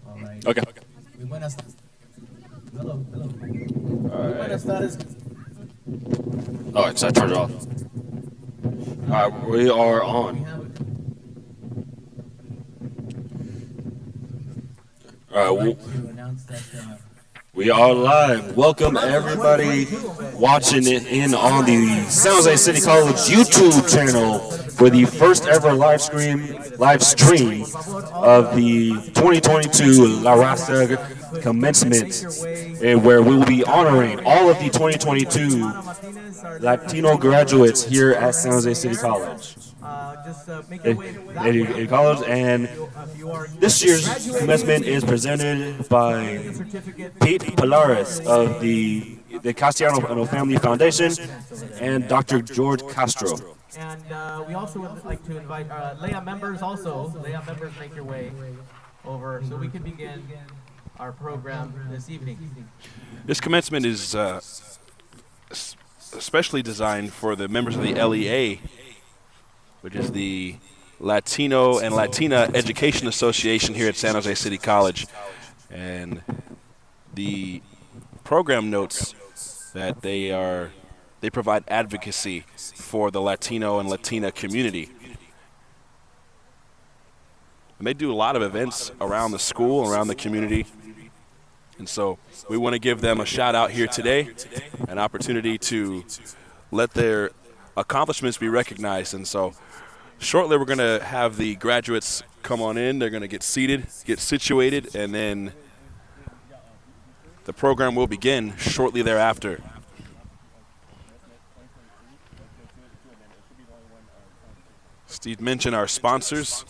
All right. Okay. We buenas. Hello, hello. Muy buenas tardes. All right, so I turned it off. All right, we are We on. have All right, I'd like to announce that we are live. Welcome everybody watching it in on the San Jose City College YouTube channel for the first ever live stream of the 2022 La Raza Commencement, where we will be honoring all of the 2022 Latino graduates here at San Jose City College. College, and this year's commencement is presented by Pete Polaris of the Castellano Family Foundation and Dr. George Castro. And we also would like to invite Leah members also. Leah members, make your way over so we can begin our program this evening. This commencement is especially designed for the members of the LEA, which is the Latino and Latina Education Association here at San Jose City College. And the program notes that they provide advocacy for the Latino and Latina community. And they do a lot of events around the school, around the community. And so we want to give them a shout out here today, an opportunity to let their accomplishments be recognized. And so shortly we're going to have the graduates come on in. They're going to get seated, get situated, and then the program will begin shortly thereafter. Steve mentioned our sponsors,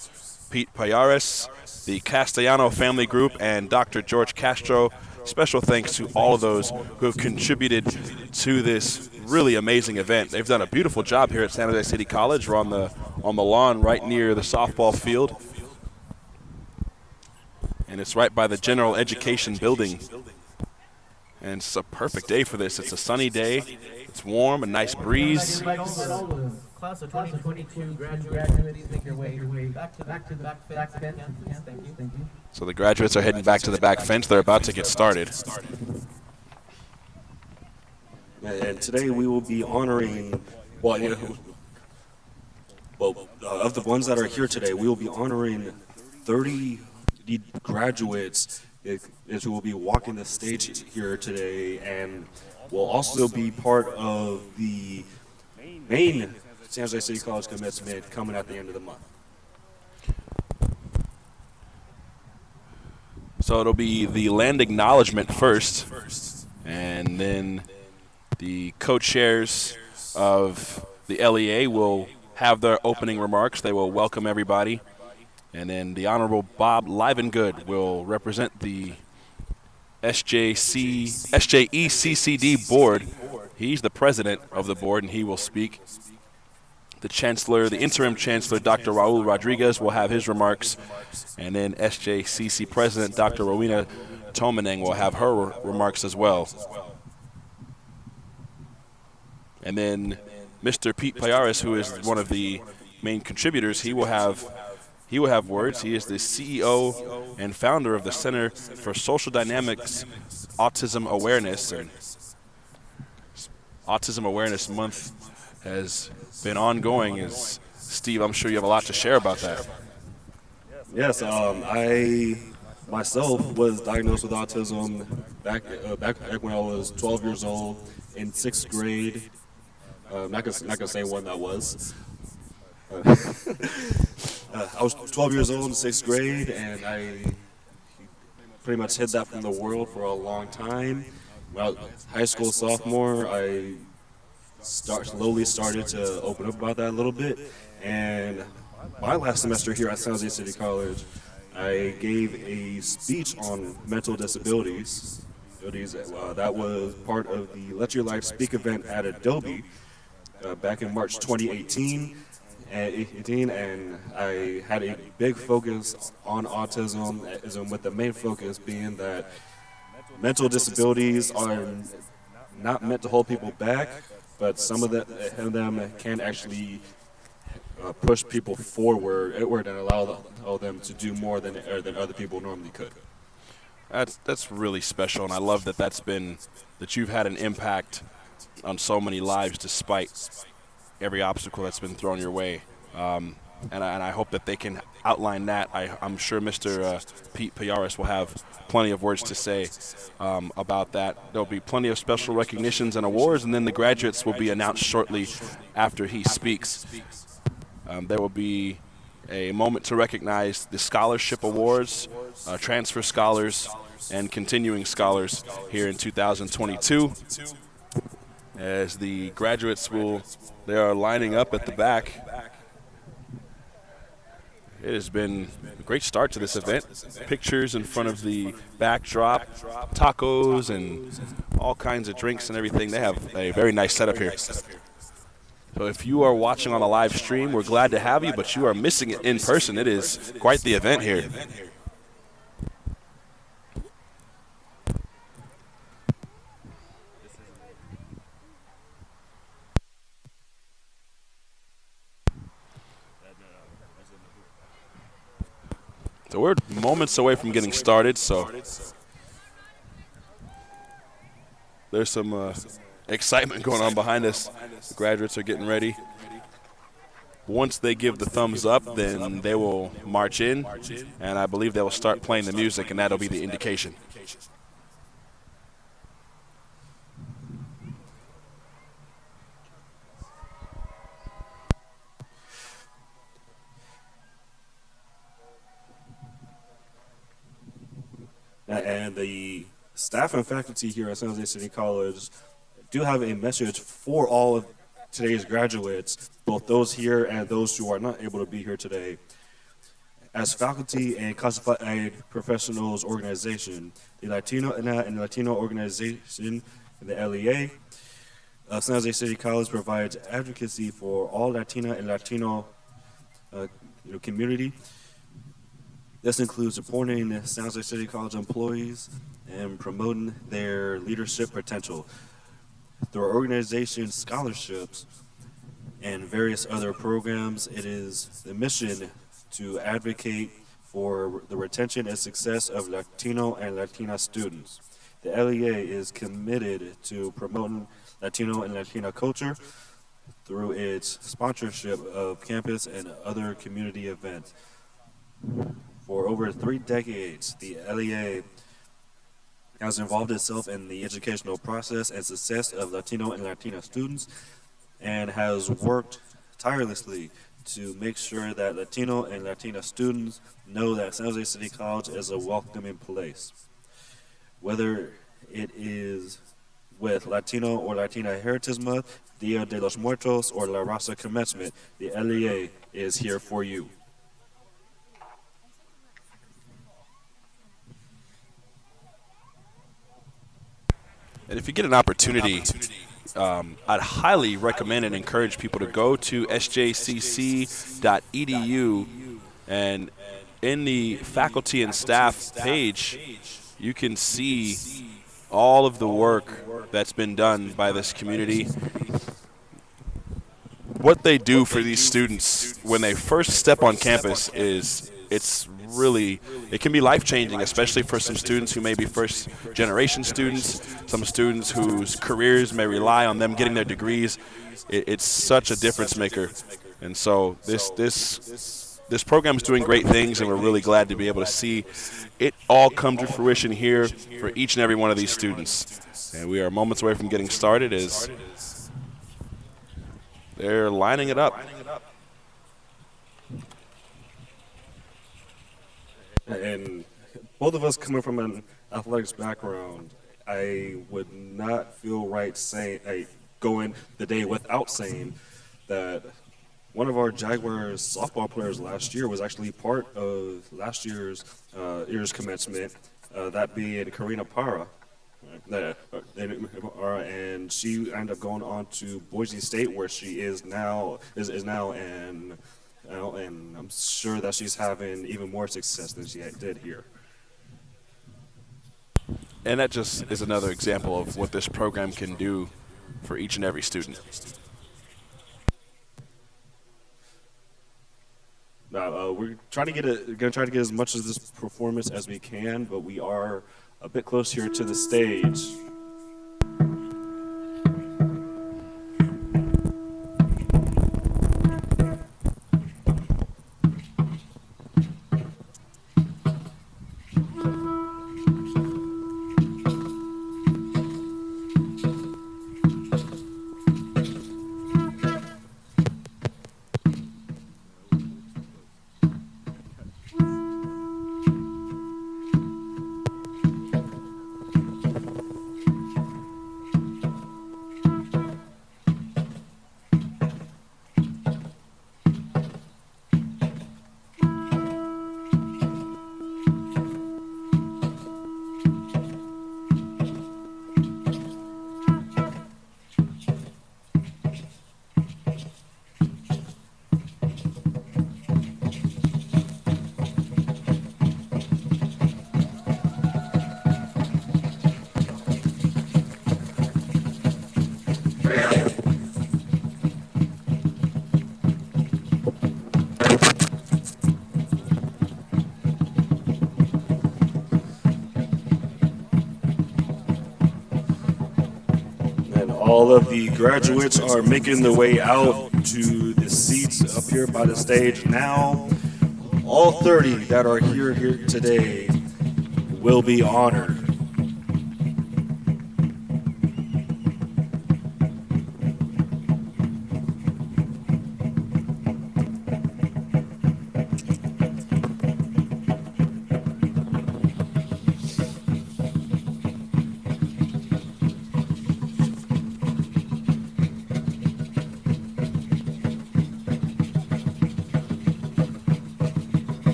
Pete Payares, the Castellano Family Group, and Dr. George Castro. Special thanks to all of those who have contributed to this really amazing event. They've done a beautiful job here at San Jose City College. We're on the lawn right near the softball field. And it's right by the General Education Building. And it's a perfect day for this. It's a sunny day. It's warm, a nice breeze. Class of 2022 graduates, please make your way back to the back fence. Thank you. So the graduates are heading back to the back fence. They're about to get started. And today we will be honoring, of the ones that are here today, we will be honoring 30 graduates who will be walking the stage here today, and will also be part of the main San Jose City College commencement coming at the end of the month. So it'll be the land acknowledgement first, and then the co-chairs of the LEA will have their opening remarks. They will welcome everybody. And then the Honorable Bob Livengood will represent the SJECCD board. He's the president of the board, and he will speak. The chancellor, the interim chancellor, Dr. Raul Rodriguez, will have his remarks. And then SJCC president, Dr. Rowena Tomaneng, will have her remarks as well. And then Mr. Pete Payares, who is one of the main contributors, he will have words. He is the CEO and founder of the Center for Social Dynamics Autism Awareness. And Autism Awareness Month has been ongoing. Steve, I'm sure you have a lot to share about that. Yes, I myself was diagnosed with autism back when I was 12 years old in 6th grade. Not gonna say when that was. I was 12 years old in 6th grade, and I pretty much hid that from the world for a long time. When I was high school sophomore, I slowly started to open up about that a little bit. And my last semester here at San Jose City College, I gave a speech on mental disabilities. That was part of the Let Your Life Speak event at Adobe back in March 2018. And I had a big focus on autism, with the main focus being that mental disabilities are not meant to hold people back, but some of them can actually push people forward and allow them to do more than other people normally could. That's really special, and I love that you've had an impact on so many lives despite every obstacle that's been thrown your way. And I hope that they can outline that. I'm sure Mr. Pete Payaris will have plenty of words to say about that. There'll be plenty of special recognitions and awards, and then the graduates will be announced shortly after he speaks. There will be a moment to recognize the scholarship awards, transfer scholars, and continuing scholars here in 2022. As the graduates they are lining up at the back. It has been a great start to this event. Pictures in front of the backdrop, tacos and all kinds of drinks and everything. They have a very nice setup here. So if you are watching on a live stream, we're glad to have you, but you are missing it in person. It is quite the event here. So we're moments away from getting started, so there's some excitement going on behind us. The graduates are getting ready. Once they give the thumbs up, then they will march in, and I believe they will start playing the music, and that'll be the indication. And the staff and faculty here at San Jose City College do have a message for all of today's graduates, both those here and those who are not able to be here today. As faculty and classified professionals organization, the Latino and Latino organization, the LEA, San Jose City College provides advocacy for all Latina and Latino community. This includes supporting the San Jose City College employees and promoting their leadership potential. Through our organization's scholarships and various other programs, it is the mission to advocate for the retention and success of Latino and Latina students. The LEA is committed to promoting Latino and Latina culture through its sponsorship of campus and other community events. For over 3 decades, the LEA has involved itself in the educational process and success of Latino and Latina students and has worked tirelessly to make sure that Latino and Latina students know that San Jose City College is a welcoming place. Whether it is with Latino or Latina Heritage Month, Dia de los Muertos, or La Raza Commencement, the LEA is here for you. And if you get an opportunity, I'd highly recommend and encourage people to go to sjcc.edu, and in the faculty and staff page, you can see all of the work that's been done by this community. What they do for these students when they first step on campus it can be life-changing, especially for some students who may be first-generation students, some students whose careers may rely on them getting their degrees. It's such a difference maker. And so this program is doing great things, and we're really glad to be able to see it all come to fruition here for each and every one of these students. And we are moments away from getting started as they're lining it up. And both of us coming from an athletics background, I would not feel right going the day without saying that one of our Jaguars softball players last year was actually part of last year's commencement, that being Karina Parra. And she ended up going on to Boise State, where she is now, and I'm sure that she's having even more success than she did here. And that just is another example of what this program can do for each and every student. We're trying to gonna try to get as much of this performance as we can, but we are a bit close here to the stage. All of the graduates are making their way out to the seats up here by the stage now. All 30 that are here today will be honored.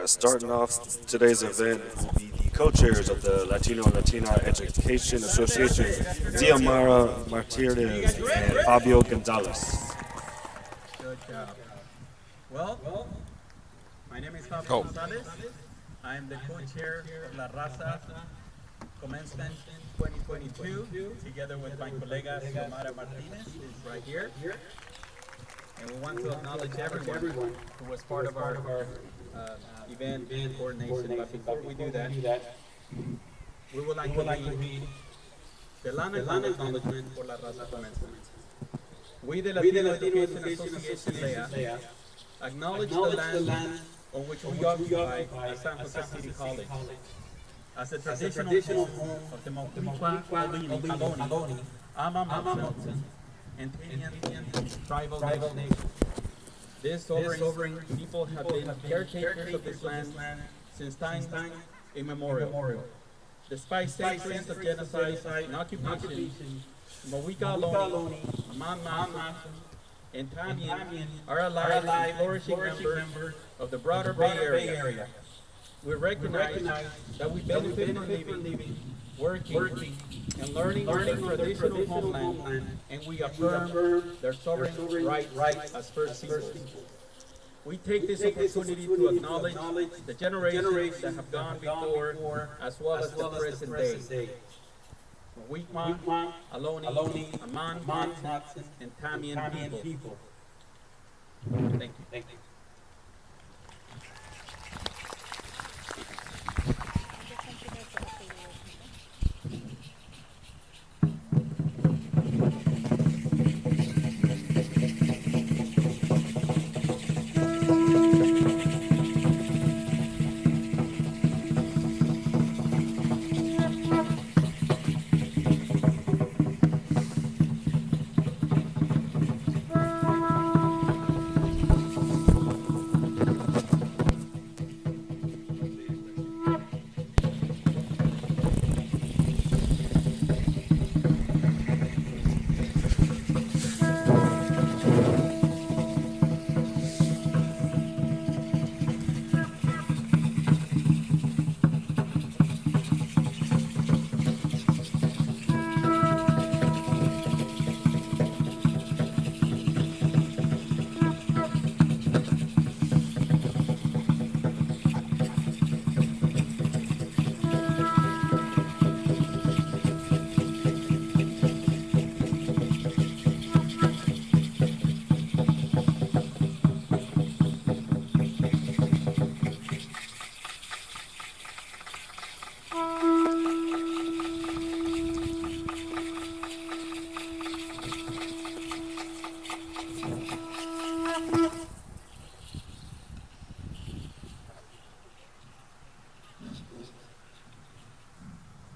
Starting off today's event will be the co-chairs of the Latino and Latina Education Association, Xiomara Martinez and Fabio Gonzalez. Good job. Well, my name is Fabio Gonzalez. I'm the co-chair of La Raza Commencement 2022, together with my colega Xiomara Martinez, who's right here. And we want to acknowledge everyone who was part of our event coordination. But before we do that, we would like to read the land acknowledgement for La Raza Commencement. We, the Latino Education Association, LEA, acknowledge the land on which we occupy at San Jose City College as a traditional home of the Moquicua, Ohlone, Amamamsel, and Indian tribal nations. These sovereign people have been caretakers of this land since time immemorial. Despite centuries of genocide and occupation, Moquicua, Ohlone, Amamamsel, and Tamian are alive and flourishing members of the broader Bay Area. We recognize that we benefit from living, working, and learning on their traditional homeland, and we affirm their sovereign right as First Peoples. We take this opportunity to acknowledge the generations that have gone before, as well as the present day. Wigma, Aloni, Aman, Matson, and Tamian people. Thank you.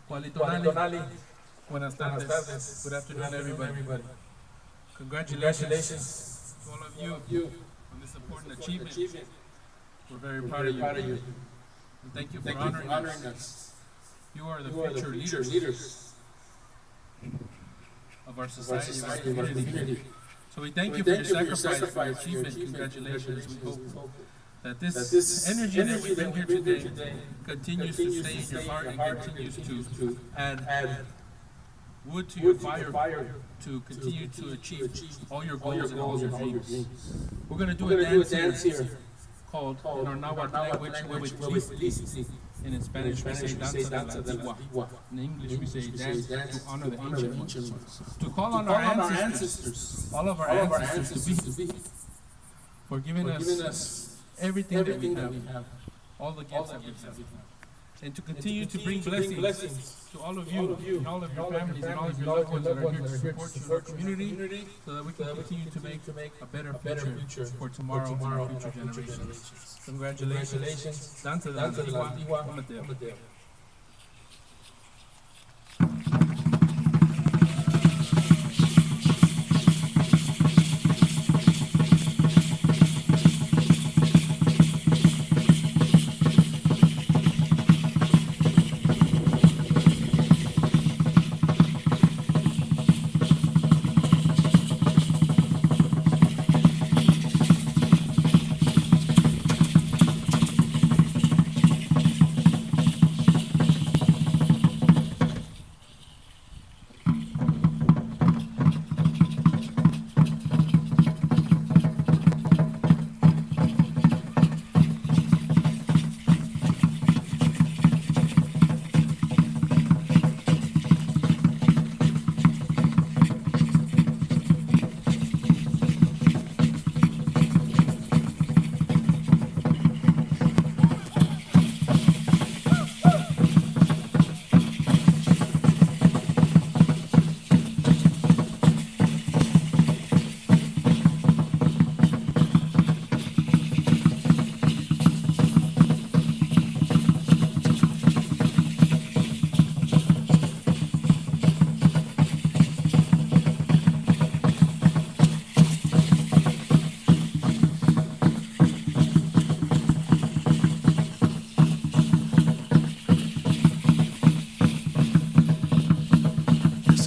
Cualitonali. Buenas tardes. Good afternoon, everybody. Congratulations to all of you on this important achievement. We're very proud of you. And thank you for honoring us. You are the future leaders of our society, of our community. So we thank you for your sacrifice, for your achievement. Congratulations. We hope that this energy that we bring here today continues to stay in your heart and continues to add wood to your fire to continue to achieve all your goals and all your dreams. We're going to do a dance here called, in our Nahuatl language, Huehuetlistli. And in Spanish we say Danza de la Antigua. In English we say dance to honor the ancient ones. To call on our ancestors, all of our ancestors to be for giving us everything that we have, all the gifts that we have. And to continue to bring blessings to all of you and all of your families and all of your loved ones that are here to support you in our community, so that we can continue to make a better future for tomorrow and our future generations. Congratulations. Danza de la Antigua. Mateo.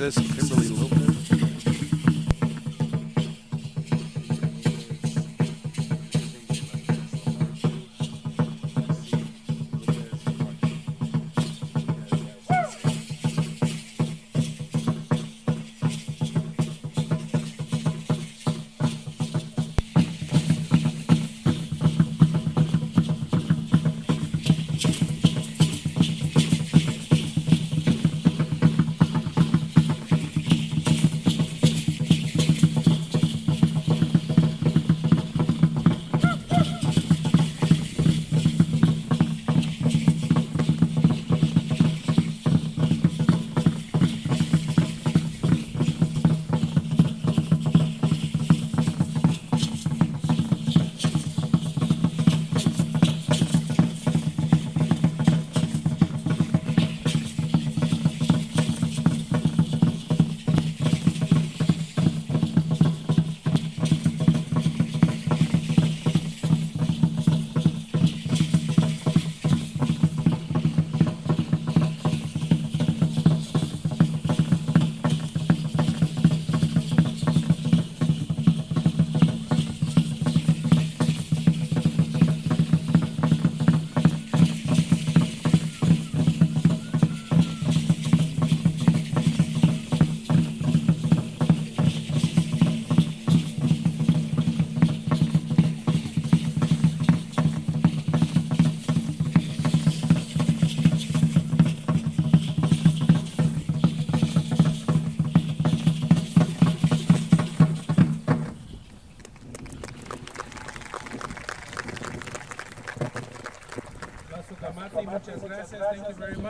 Says Kimberly Lopez.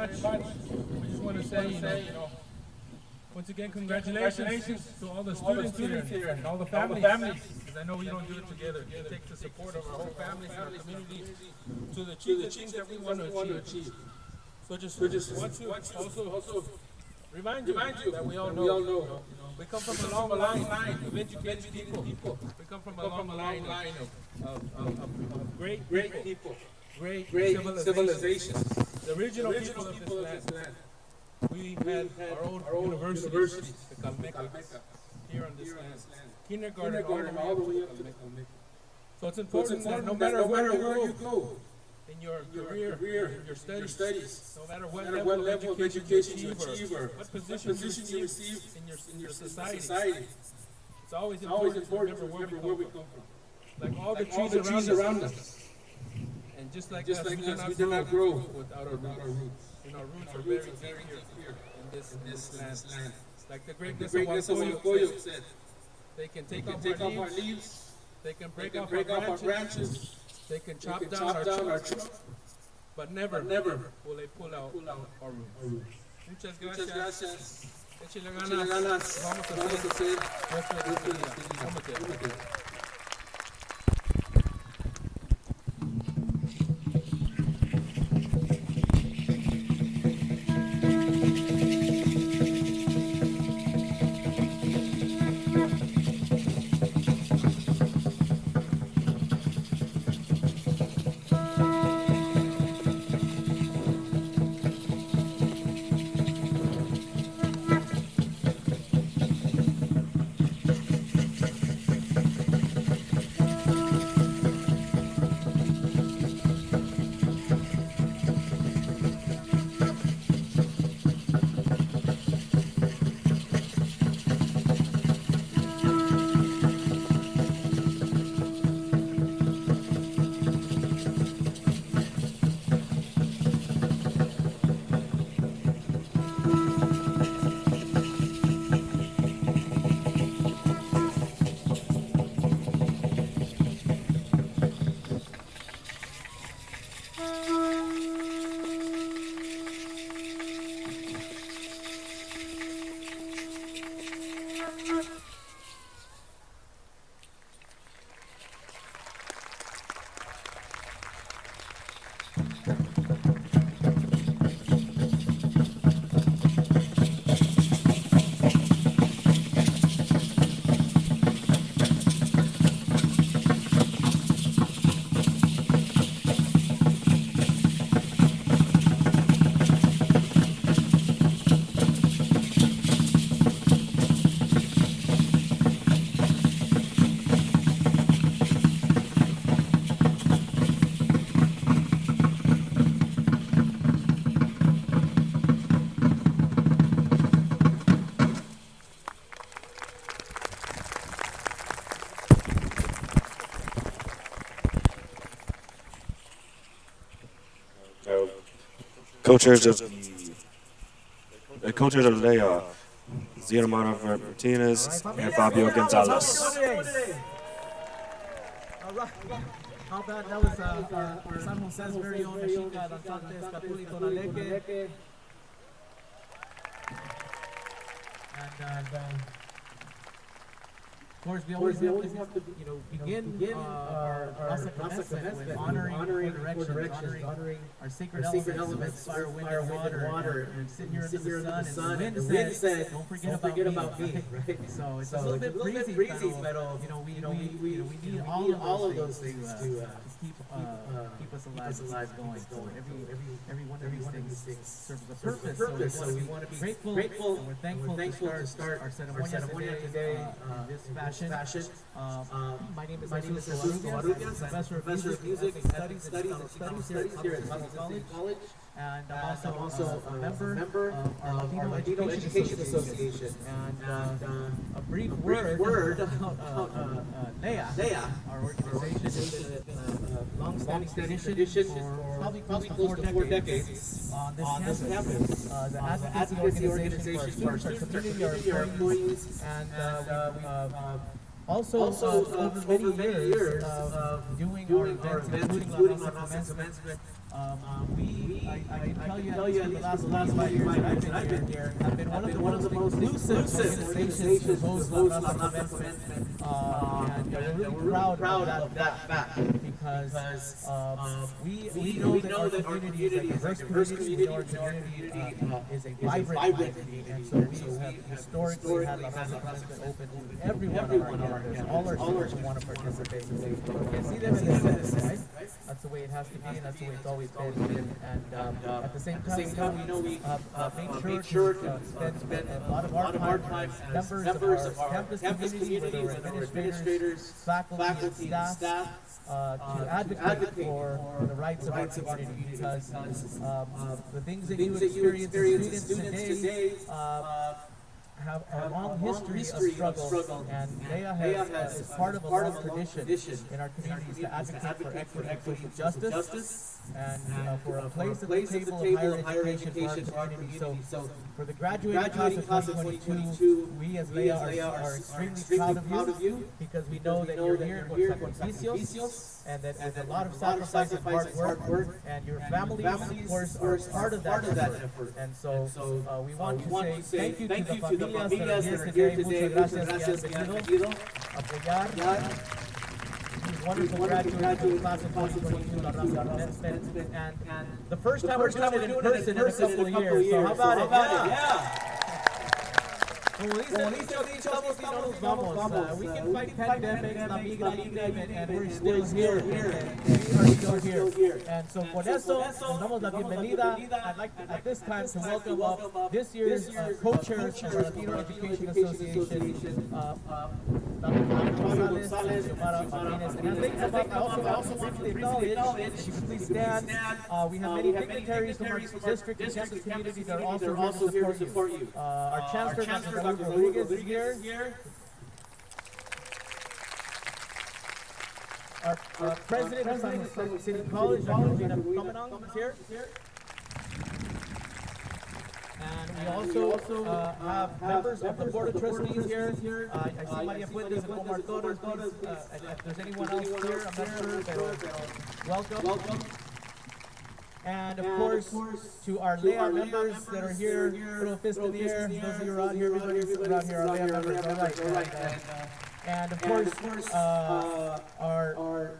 much. We just want to say, once again, congratulations to all the students here and all the families. Because I know we don't do it together. It takes the support of our whole families and our community to achieve the things that we want to achieve. So just want to also remind you that we all know. We come from a long line of educated people. We come from a long line of great people, great civilizations. The original people of this land. We had our own universities, the Calmecas, here on this land. Kindergarten all the way up to the Calmecas. So it's important that no matter where you go, in your career, in your studies, no matter what level of education you achieve or what position you receive in your society, it's always important to remember where we come from. Like all the trees around us. And just like us, we did not grow without our roots. And our roots are very deep here in this land. Like the greatness of Huancoyo said, they can take off our leaves, they can break off our branches, they can chop down our trees, but never will they pull out our roots. Muchas gracias. Échale ganas. Vamos a hacer nuestro día. Co-chairs of the day are Zia Martinez and Fabio Gonzalez. All right. How about that was San Jose's very own Mexica, Danzantes, Catuli, Tonaleque. And of course, we always have to begin our Raza Commencement with honoring directions, honoring our sacred elements, fire, wind, and water, and sitting here under the sun, and the wind said, don't forget about me, right? So it's a little bit breezy, but we need all of those things to keep us alive going. So every one of these things serves a purpose. So we want to be grateful, and we're thankful to start our ceremony today in this fashion. My name is Jesus Covarrubias, Professor of Music and Studies here at Humanities College. And I'm also a member of our Latino Education Association. And a brief word about LEA, our organization. It's been a long-standing tradition for probably close to 4 decades on this campus. The advocacy organization for our students, our community, our employees, and also over many years of doing our events, including Raza Commencement, I can tell you, at least for the last 5 years that I've been here, have been one of the most inclusive organizations to host Raza Commencement. And we're really proud of that fact, because we know that our community is a diverse community, our community is a vibrant community, and so we have historically had Raza Commencement open to everyone on our campus, all our students who want to participate. So you can see them in the center, right? That's the way it has to be, and that's the way it's always been. And at the same time, we know we made sure to spend a lot of our time as members of our campus community, whether we're administrators, faculty, and staff, to advocate for the rights of our community, because the things that you experience as students today have a long history of struggle, and Leah is part of a long tradition in our communities to advocate for equity and social justice, and for a place at the table of higher education for our community. So for the graduating class of 2022, we as Leah are extremely proud of you, because we know that you're here in Sacrificios, and that with a lot of sacrifice and hard work, and your families, of course, are part of that effort. And so we want to say thank you to the familias that are here today. Muchas gracias que han venido a apoyar these wonderful graduates of the class of 2022, La Raza Commencement. And the first time we're doing it in person in a couple of years, so how about it? Yeah. Como dice, estamos vamos. We can fight pandemics, la migra, and we're still here. We are still here. And so por eso, nos damos la bienvenida. I'd like to, at this time, to welcome up this year's co-chairs of the Latino Education Association, Dr. Gonzalez and Xiomara Martinez. And as they come up, I also want to acknowledge, if you could please stand, we have many dignitaries from our district and campus community that are also here to support you. Our Chancellor, Dr. Rodriguez is here. Our President of San Jose City College, Dr. Karina Parra, is here. And we also have members of the Board of Trustees here. I see Maria Fuentes and Omar Torres. Please, if there's anyone else here, I'm not sure, but welcome. And of course, to our Leah members that are here, little fist in the air. Those of you around here, everybody's around here, our Leah members, all right. And of course, our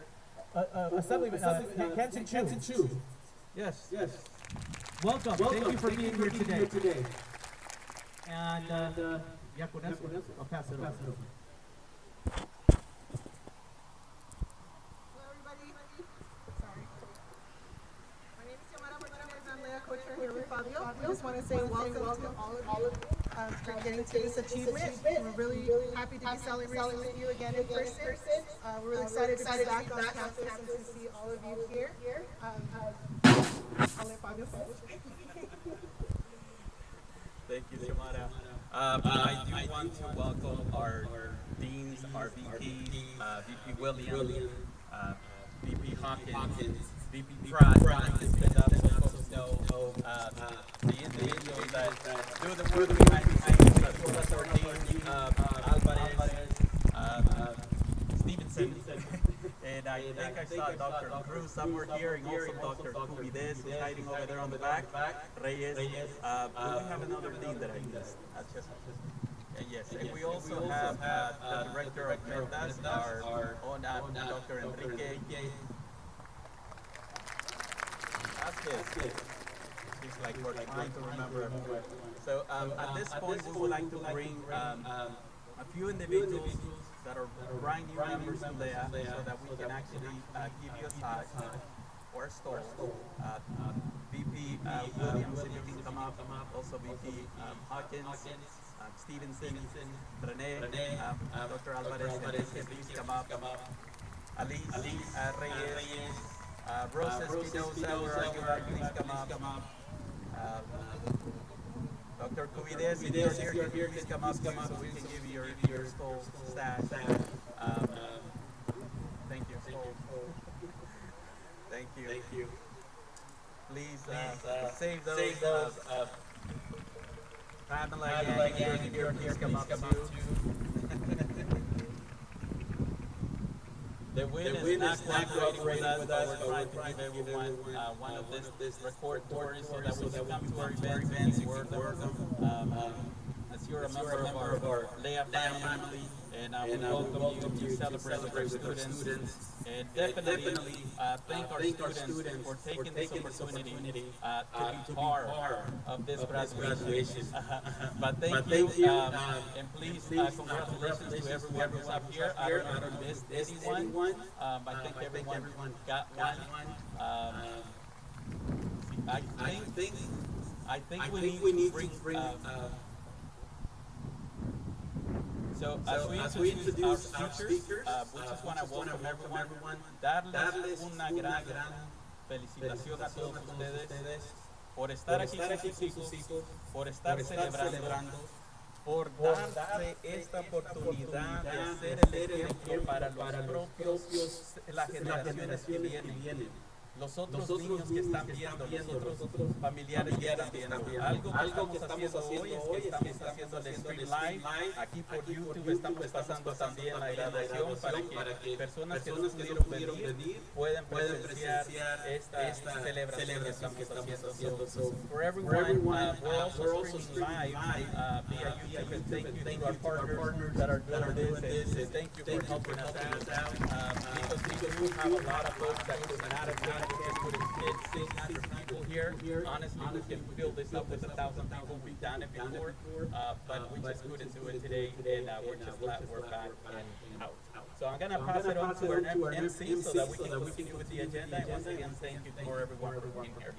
Assemblyman, Kenton Chu. Yes. Welcome. Thank you for being here today. And ya con eso, I'll pass it over. Hello, everybody. Sorry. My name is Xiomara Martinez. I'm Leah co-chair here with Fabio. We just want to say welcome to all of you for getting to this achievement. We're really happy to be celebrating with you again in person. We're really excited to be back on campus and to see all of you here. I'll let Fabio finish. Thank you, Xiomara. I do want to welcome our deans, our VPs, VP William, VP Hawkins, VP Pratt, the individuals that do the work behind Professor Dean, Alvarez, Stevenson, and I think I saw Dr. Cruz somewhere here, and also Dr. Cubides is hiding over there on the back, Reyes. We have another dean that I missed. Yes, and we also have the director of Mentas, our own Dr. Enrique. Seems like we're trying to remember. So at this point, we would like to bring a few individuals that are brand new members to Leah, so that we can actually give you a talk or a story. VP Williams, if you can come up. Also VP Hawkins, Stevenson, Rene, Dr. Alvarez, please come up. Alice Reyes, Rosa Espinosa, where are you? Please come up. Dr. Cubides, if you're here, please come up so we can give you your skull stash. Thank you. Thank you. Please save those. Pamela, if you're here, please come up too. The wind is not cooperating with us, but we're trying to give everyone one of this record tours so that when you come to our events, you can work as you're a member of our Leah family, and we welcome you to celebrate with our students. And definitely thank our students for taking this opportunity to be part of this graduation. But thank you, and please congratulations to everyone who's up here. I don't know if you missed anyone. I think everyone got one. I think we need to bring. So as we introduce our speakers, we just want to welcome everyone, darles una gran felicitación a todos ustedes por estar aquí con sus hijos, por estar celebrando, por darse esta oportunidad de ser el ejemplo para los propios, las generaciones que vienen. Los otros niños que están viendo, los otros familiares que están viendo. Algo que estamos haciendo hoy es que estamos haciendo el stream live. Aquí por YouTube estamos pasando también la grabación para que personas que no pudieron venir puedan presenciar esta celebración que estamos haciendo. So, for everyone, we're also streaming live via YouTube, and thank you to our partners that are doing this, and thank you for helping us out. Because we do have a lot of folks that could not have done it. It's 600 people here. Honestly, we can fill this up with 1,000 people. We've done it before, but we just couldn't do it today, and we're just glad we're back and out. So I'm gonna pass it on to our MC so that we can continue with the agenda. And once again, thank you for everyone for being here.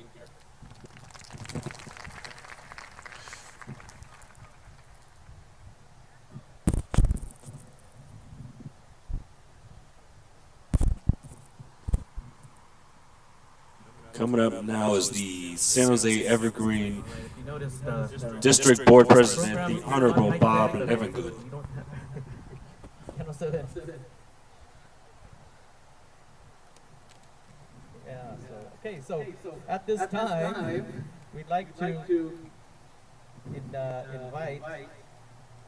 Coming up now is the San Jose Evergreen District Board President, the Honorable Bob Evergood. So at this time, we'd like to invite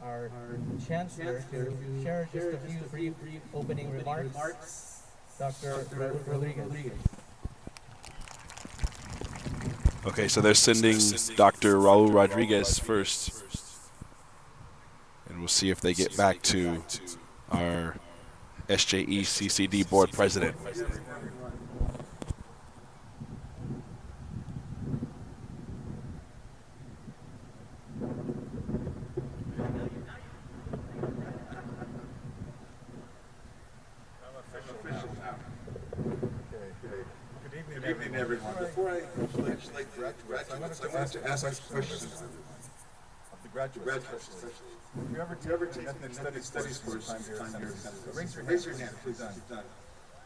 our Chancellor to share just a few brief opening remarks. Dr. Rodriguez. Okay, so they're sending Dr. Raul Rodriguez first, and we'll see if they get back to our SJE CCD board president. Good evening, everyone. Before I congratulate graduates, I want to ask questions of the graduates especially. If you ever taken ethnic studies for some time here, raise your hand, please.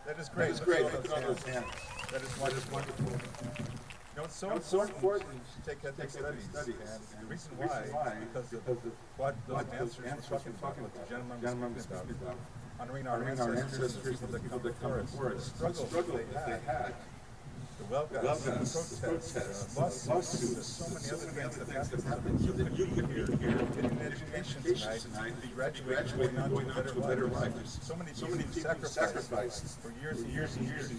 That is great. Look at all those hands. That is wonderful. You know, it's so important to take ethnic studies, and the reason why is because of what those answers were talking about, the gentleman was speaking about, honoring our ancestors, the people that come before us, the struggle that they had. The welcomes, protests, lawsuits, there's so many other things that have happened so that you can be here, getting an education tonight, and be graduating, going on to a better life. There's so many people sacrificed for years and years to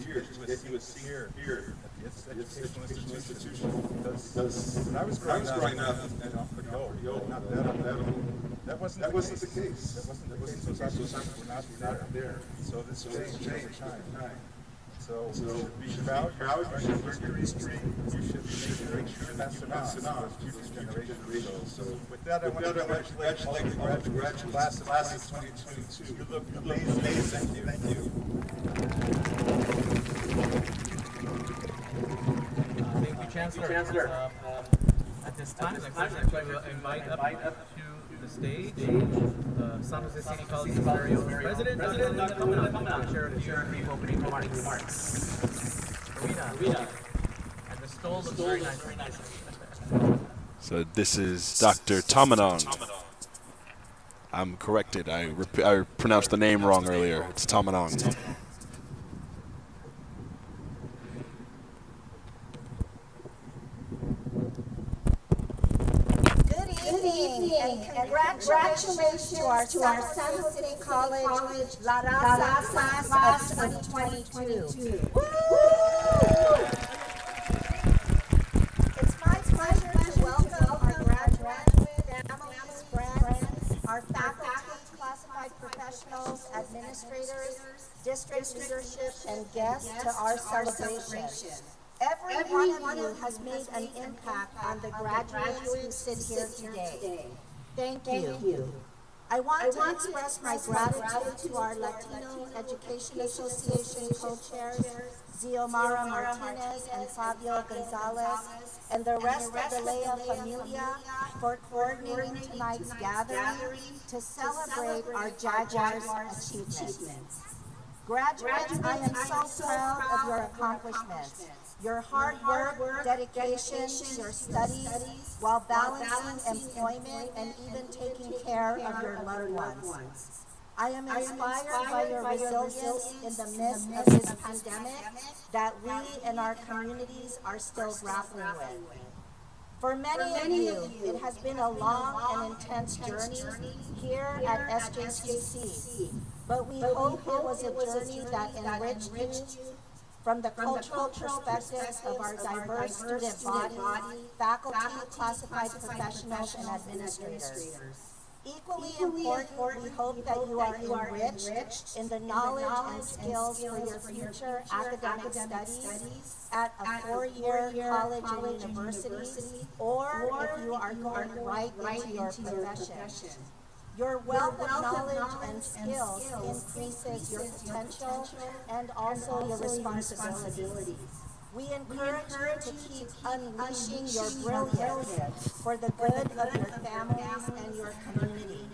get you a seat here at the educational institution. Because when I was growing up, that wasn't the case. That wasn't the case. We're not there. So this changed over time. So you should be proud, you should learn your history, you should make sure pass it on to future generations. So with that, I want to congratulate all the graduates, class of 2022. You look amazing. Thank you. Thank you, Chancellor. At this time, I'd like to invite up to the stage San Jose City College President Dr. Coming to share a few opening remarks. Karina, and the stole looks very nice. So this is Dr. Tamanon. I'm corrected. I pronounced the name wrong earlier. It's Tamanon. Good evening. greeting and congratulations to our San Jose City College La Raza class of 2022. Woo! It's my pleasure to welcome our graduates, families, friends, our faculty, classified professionals, administrators, district leadership, and guests to our celebration. Every one of you has made an impact on the graduates who sit here today. Thank you. I want to express my gratitude to our Latino Education Association co-chairs, Xiomara Martinez and Fabio Gonzalez, and the rest of the Lea Familia for coordinating tonight's gathering to celebrate our Jaguars' achievements. Graduates, I am so proud of your accomplishments. Your hard work, dedication, your studies, while balancing employment and even taking care of your loved ones. I am inspired by your resilience in the midst of this pandemic that we and our communities are still grappling with. For many of you, it has been a long and intense journey here at SJCC, but we hope it was a journey that enriched you from the cultural perspectives of our diverse student body, faculty, classified professionals, and administrators. Equally important, we hope that you are enriched in the knowledge and skills for your future academic studies at a four-year college and university, or if you are going right into your profession. Your wealth of knowledge and skills increases your potential and also your responsibilities. We encourage you to keep unleashing your brilliance for the good of your families and your community.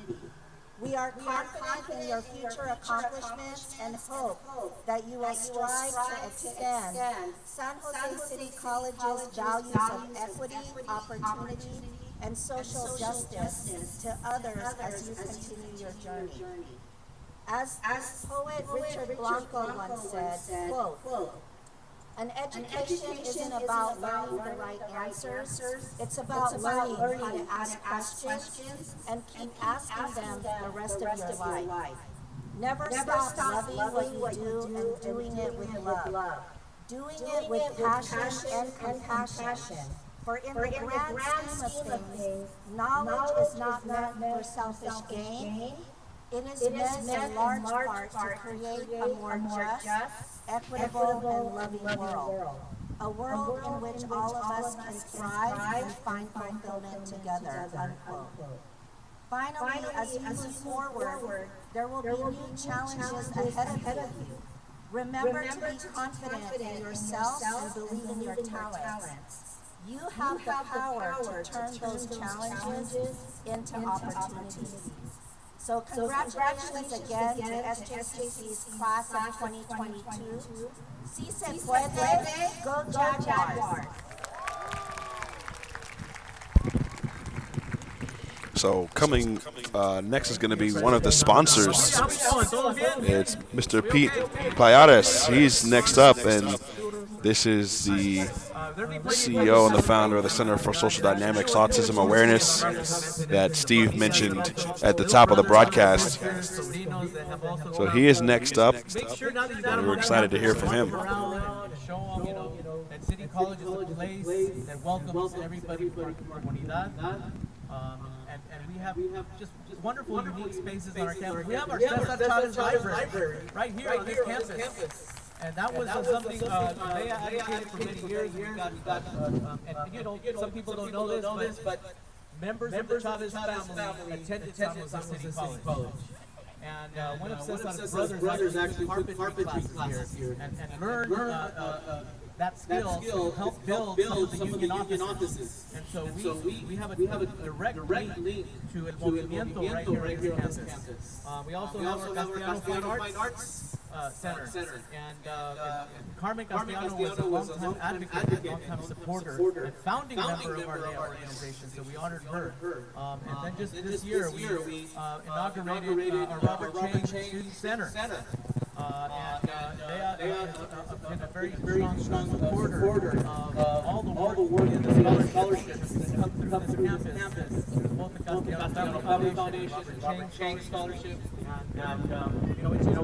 We are confident in your future accomplishments and hope that you will strive to extend San Jose City College's values of equity, opportunity, and social justice to others as you continue your journey. As poet Richard Blanco once said, quote, "An education isn't about learning the right answers, it's about learning how to ask questions and keep asking them the rest of your life. Never stop loving what you do and doing it with love. Doing it with passion and compassion. For in the grand scheme of things, knowledge is not meant for selfish gain. It is meant in large part to create a more just, equitable, and loving world. A world in which all of us can thrive and find fulfillment together," unquote. Finally, as you move forward, there will be new challenges ahead of you. Remember to be confident in yourself and believe in your talents. You have the power to turn those challenges into opportunities. So congratulations again to SJCC's class of 2022. Si se puede, go Jaguars! So coming next is going to be one of the sponsors. It's Mr. Pete Payares. He's next up, and this is the CEO and the founder of the Center for Social Dynamics Autism Awareness that Steve mentioned at the top of the broadcast. So he is next up, and we're excited to hear from him. That City College is a place that welcomes everybody from our comunidad. And we have just wonderful, unique spaces on our campus. We have our Cesar Chavez Library right here on this campus. And that was something they advocated for many years. And some people don't know this, but members of the Chavez family attended San Jose City College. And one of Cesar's brothers actually took carpentry classes here and learned that skill to help build some of the union offices. And so we have a direct link to El Movimiento right here on this campus. We also have our Castellano Fine Arts Center. And Carmen Castellano was a long-time advocate, a long-time supporter, and founding member of our Lea organization, so we honored her. And then just this year, we inaugurated our Robert Chang Student Center. They have been a very strong supporter of all the work in the scholarships that come through this campus, both the Castellano Foundation, Robert Chang Scholarship, and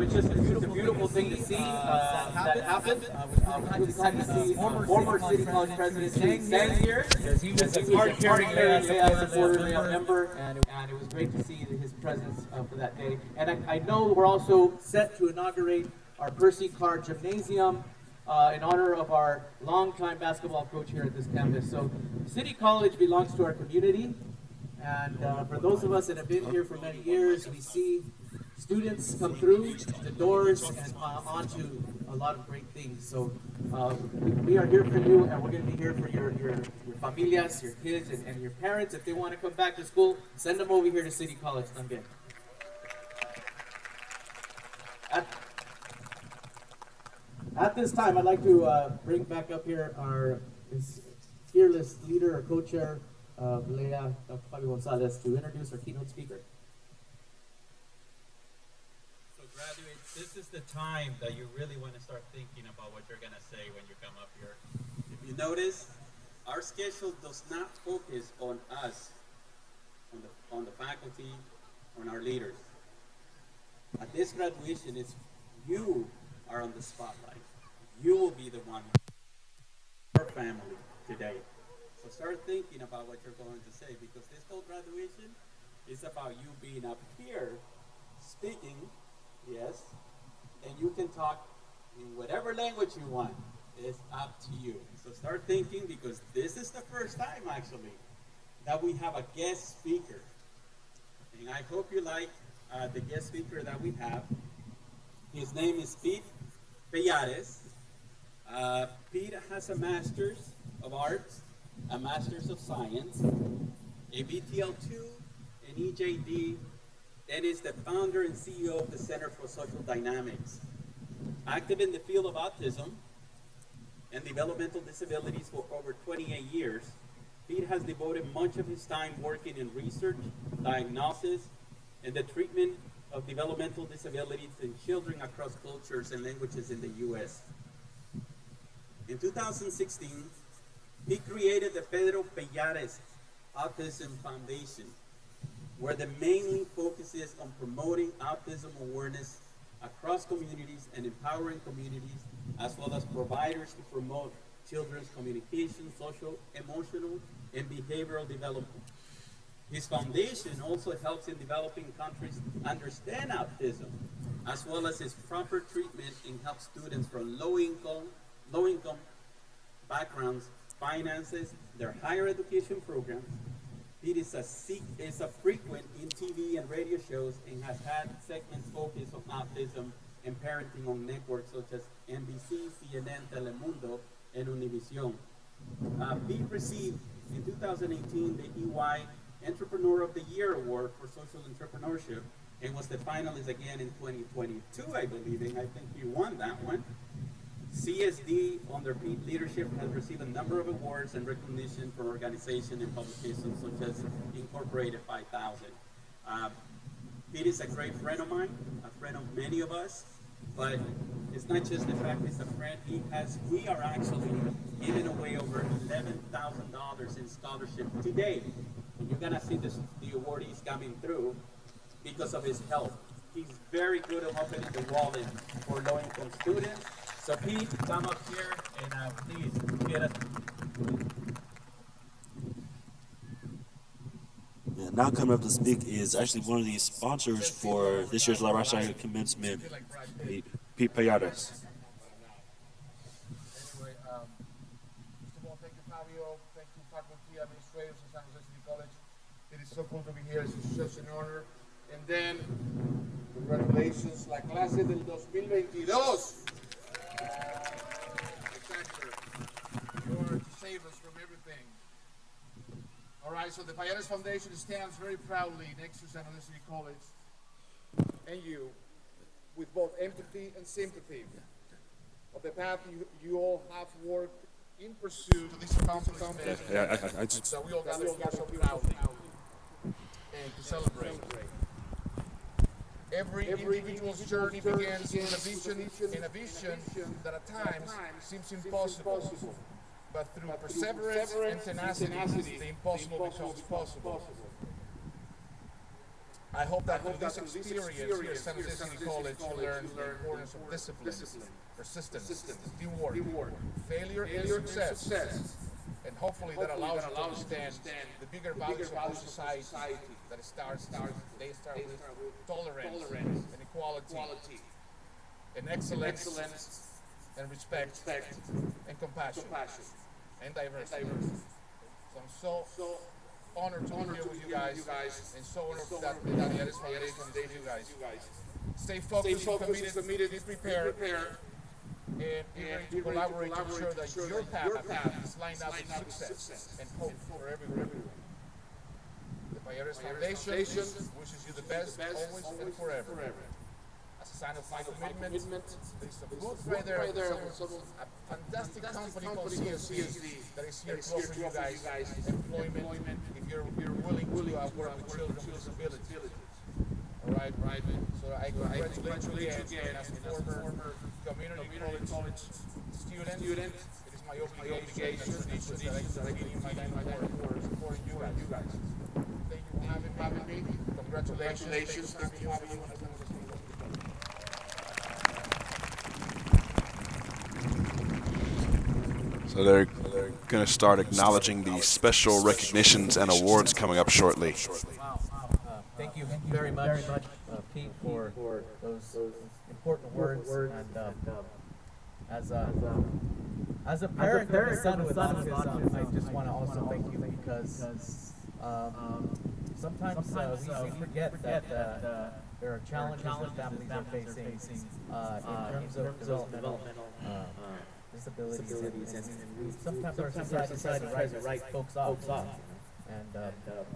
it's just a beautiful thing to see that happen. We're glad to see former City College President Sang here, because he was a card-carrying member, and it was great to see his presence for that day. And I know we're also set to inaugurate our Percy Carr Gymnasium in honor of our longtime basketball coach here at this campus. So City College belongs to our community, and for those of us that have been here for many years, we see students come through the doors and onto a lot of great things. So we are here for you, and we're going to be here for your familias, your kids, and your parents. If they want to come back to school, send them over here to City College también. At this time, I'd like to bring back up here our fearless leader, or co-chair of Leah, Dr. Fabio Gonzalez, to introduce our keynote speaker. So graduates, this is the time that you really want to start thinking about what you're going to say when you come up here. If you notice, our schedule does not focus on us, on the faculty, on our leaders. At this graduation, it's you are on the spotlight. You will be the one, your family today. So start thinking about what you're going to say, because this whole graduation is about you being up here, speaking, yes, and you can talk in whatever language you want. It's up to you. So start thinking, because this is the first time, actually, that we have a guest speaker. And I hope you like the guest speaker that we have. His name is Pete Pellares. Pete has a Master's of Arts, a Master's of Science, a BTL2, an EJD, and is the founder and CEO of the Center for Social Dynamics. Active in the field of autism and developmental disabilities for over 28 years, Pete has devoted much of his time working in research, diagnosis, and the treatment of developmental disabilities in children across cultures and languages in the U.S. In 2016, he created the Pedro Pellares Autism Foundation, where the mainly focuses on promoting autism awareness across communities and empowering communities, as well as providers to promote children's communication, social, emotional, and behavioral development. His foundation also helps in developing countries understand autism, as well as its proper treatment, and helps students from low-income backgrounds finances their higher education programs. It is a frequent in TV and radio shows, and has had segments focused on autism and parenting on networks such as NBC, CNN, Telemundo, and Univision. Pete received in 2018 the EY Entrepreneur of the Year Award for Social Entrepreneurship, and was the finalist again in 2022, I believe, and I think he won that one. CSD, under Pete's leadership, has received a number of awards and recognition for organizations and publications such as Incorporated 5000. Pete is a great friend of mine, a friend of many of us, but it's not just the fact he's a friend. We are actually giving away over $11,000 in scholarship today. And you're gonna see the awardees coming through because of his help. He's very good at opening the wallet for low-income students. So Pete, come up here and please get us. Yeah, now coming up to speak is actually one of the sponsors for this year's Raza Commencement, Pete Pellares. Anyway, first of all, thank you, Fabio. Thank you, faculty, administrators of San Jose City College. It is so cool to be here. It's such an honor. And then, congratulations, la clase del 2022. Exactly. You are to save us from everything. All right, so the Pellares Foundation stands very proudly next to San Jose City College and you, with both empathy and sympathy of the path you all have worked in pursuit of this accomplishment. So we all gather here so proudly and to celebrate. Every individual's journey begins with a vision that at times seems impossible. But through perseverance and tenacity, the impossible becomes possible. I hope that through this experience here at San Jose City College, you learn the importance of discipline, persistence, teamwork, failure and success. And hopefully that allows you to understand the bigger values of our society that they start with tolerance and equality and excellence and respect and compassion and diversity. So I'm so honored to be here with you guys and so honored that Humanities Foundation gave you guys. Stay focused and committed, be prepared, and eager to collaborate to ensure that your path is lined up with success and hope for everyone. The Humanities Foundation wishes you the best always and forever. As a sign of my commitment, there's a booth right there. A fantastic company called CSD that is here to offer you guys employment if you're willing to work with children with disabilities. All right. So I congratulate you again as a former community college student. It is my obligation and tradition that I give my time for supporting you guys. Thank you for having me. Congratulations. Thank you for having me. So they're going to start acknowledging the special recognitions and awards coming up shortly. Wow. Thank you very much, Pete, for those important words. And as a parent of a son with autism, I just want to also thank you because sometimes we forget that there are challenges that families are facing in terms of developmental disabilities, and sometimes our society tries to write folks off. And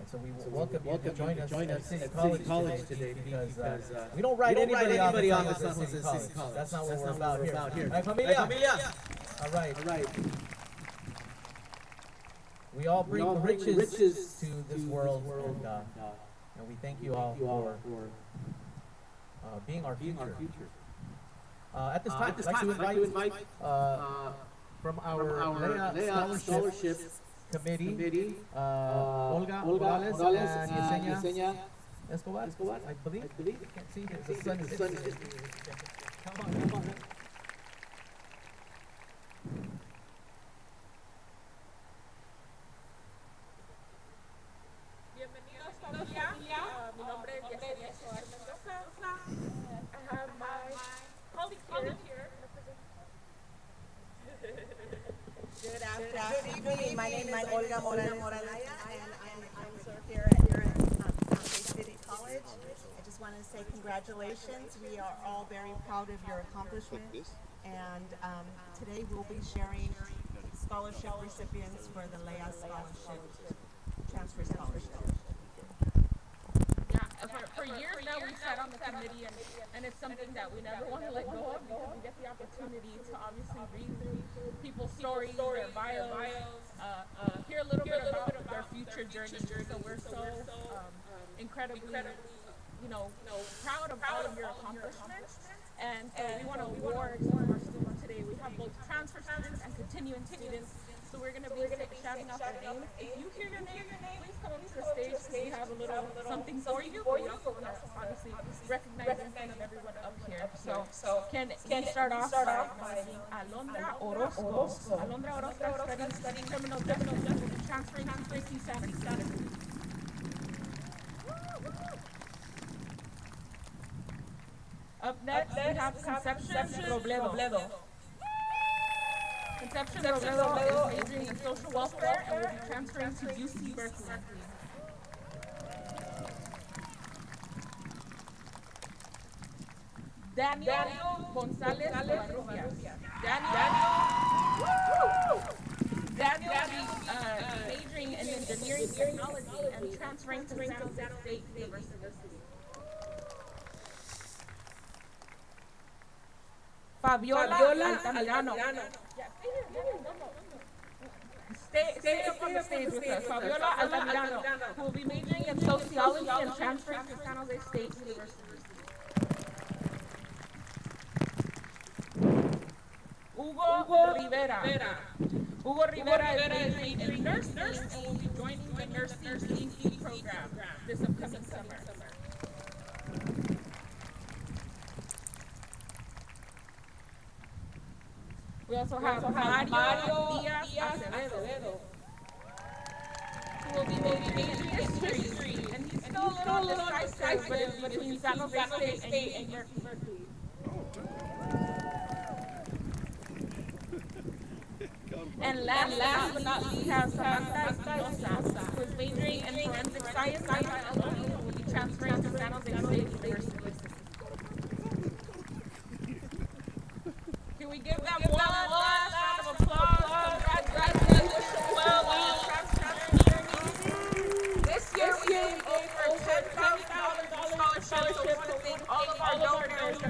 so we welcome you to join us at City College today because we don't write anybody off at City College. That's not what we're about here. Right, familia? All right. We all bring riches to this world, and we thank you all for being our future. At this time, I'd like to invite from our Leah Scholarship Committee, Olga Morales and Yesenia Escobar, I believe. I can't see the sun is Come on. Bienvenidos familia. Mi nombre es Yesenia Escobar Mendoza. I have my colleague here. Good evening. My name is Olga Morales, and I'm here at San Jose City College. I just want to say congratulations. We are all very proud of your accomplishment. And today we'll be sharing scholarship recipients for the Leah Scholarship, Transfer Scholarship. For years now we've sat on the committee and it's something that we never want to let go of because we get the opportunity to obviously read people's stories, their bios, hear a little bit about their future journey. So we're so incredibly, proud of all of your accomplishments. And so we want to award some of our students today. We have both transfer students and continuing students. So we're going to be shouting out their names. If you hear your name, please come up to the stage because we have a little something for you. But we also want to obviously recognize in front of everyone up here. So can we start off by Alondra Orozco. Alondra Orozco studying criminal justice, transferring to 57. Up next, we have Conception Robledo. Conception Robledo is majoring in social welfare and will be transferring to UC Berkeley. Daniel Gonzalez Covarrubias. Daniel is majoring in engineering technology and transferring to San Jose State University. Fabiola Altamirano. Stay up on the stage with us. Fabiola Altamirano, who will be majoring in sociology and transferring to San Jose State University. We also have Mario Diaz Acevedo, who will be making history, and he's still a little indecisive, but it's between San Jose State and Berkeley. And last but not least, we have Samantha Espinosa, who is majoring in forensic science and will be transferring to San Jose State University. Can we give them one last round of applause? Congratulations, well transferring. This year we gave over $10,000 scholarships to thank all of our donors, the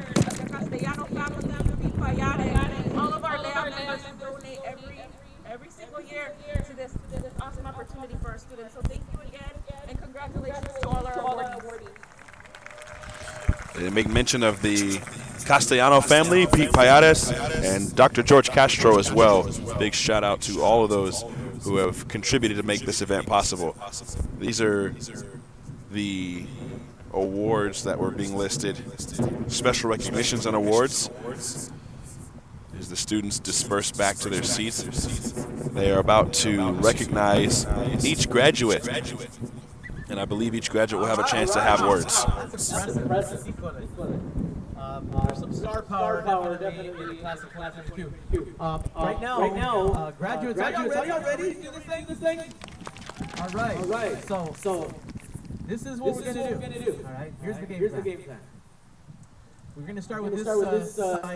Castellano family, the Payares, all of our lab members who donate every single year to this awesome opportunity for our students. So thank you again, and congratulations to all our awardees. They make mention of the Castellano family, Pete Payares, and Dr. George Castro as well. Big shout out to all of those who have contributed to make this event possible. These are the awards that were being listed. Special recognitions and awards. As the students disperse back to their seats, they are about to recognize each graduate. And I believe each graduate will have a chance to have words. That's impressive. There's some star power definitely in the class of 2022. Right now, graduates, are y'all ready to do this thing? All right. So this is what we're gonna do. All right. Here's the game plan. We're going to start with this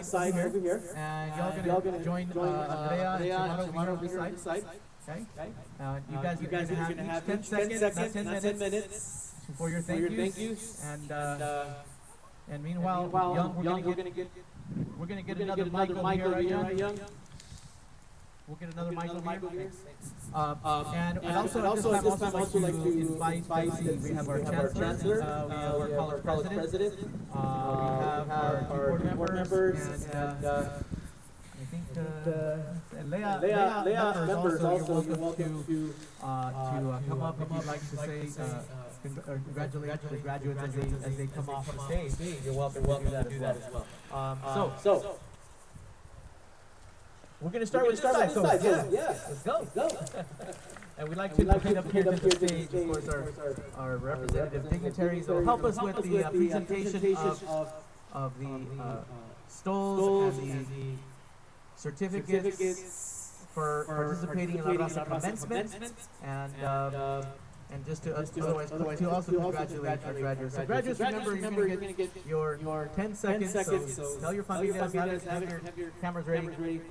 side over here, and y'all going to join Andrea and Tomorrow over this side. Okay? You guys are going to have 10 seconds, not 10 minutes for your thank yous. And meanwhile, Young, we're going to get another mic over here, right, Young? We'll get another mic over here. And also at this time, also like to invite, we have our chancellor, we have our college president, we have our board members, and I think Leah members also you're welcome to come up if you'd like to say congratulate the graduates as they come off the stage. You're welcome to do that as well. So we're going to start with this side. Yeah. Let's go. And we'd like to invite up here to the stage, of course, our representative dignitaries who will help us with the presentation of the stoles and the certificates for participating in La Raza Commencement, and just to also congratulate our graduates. So graduates, remember you're going to get your 10 seconds, so tell your familias, have your cameras ready.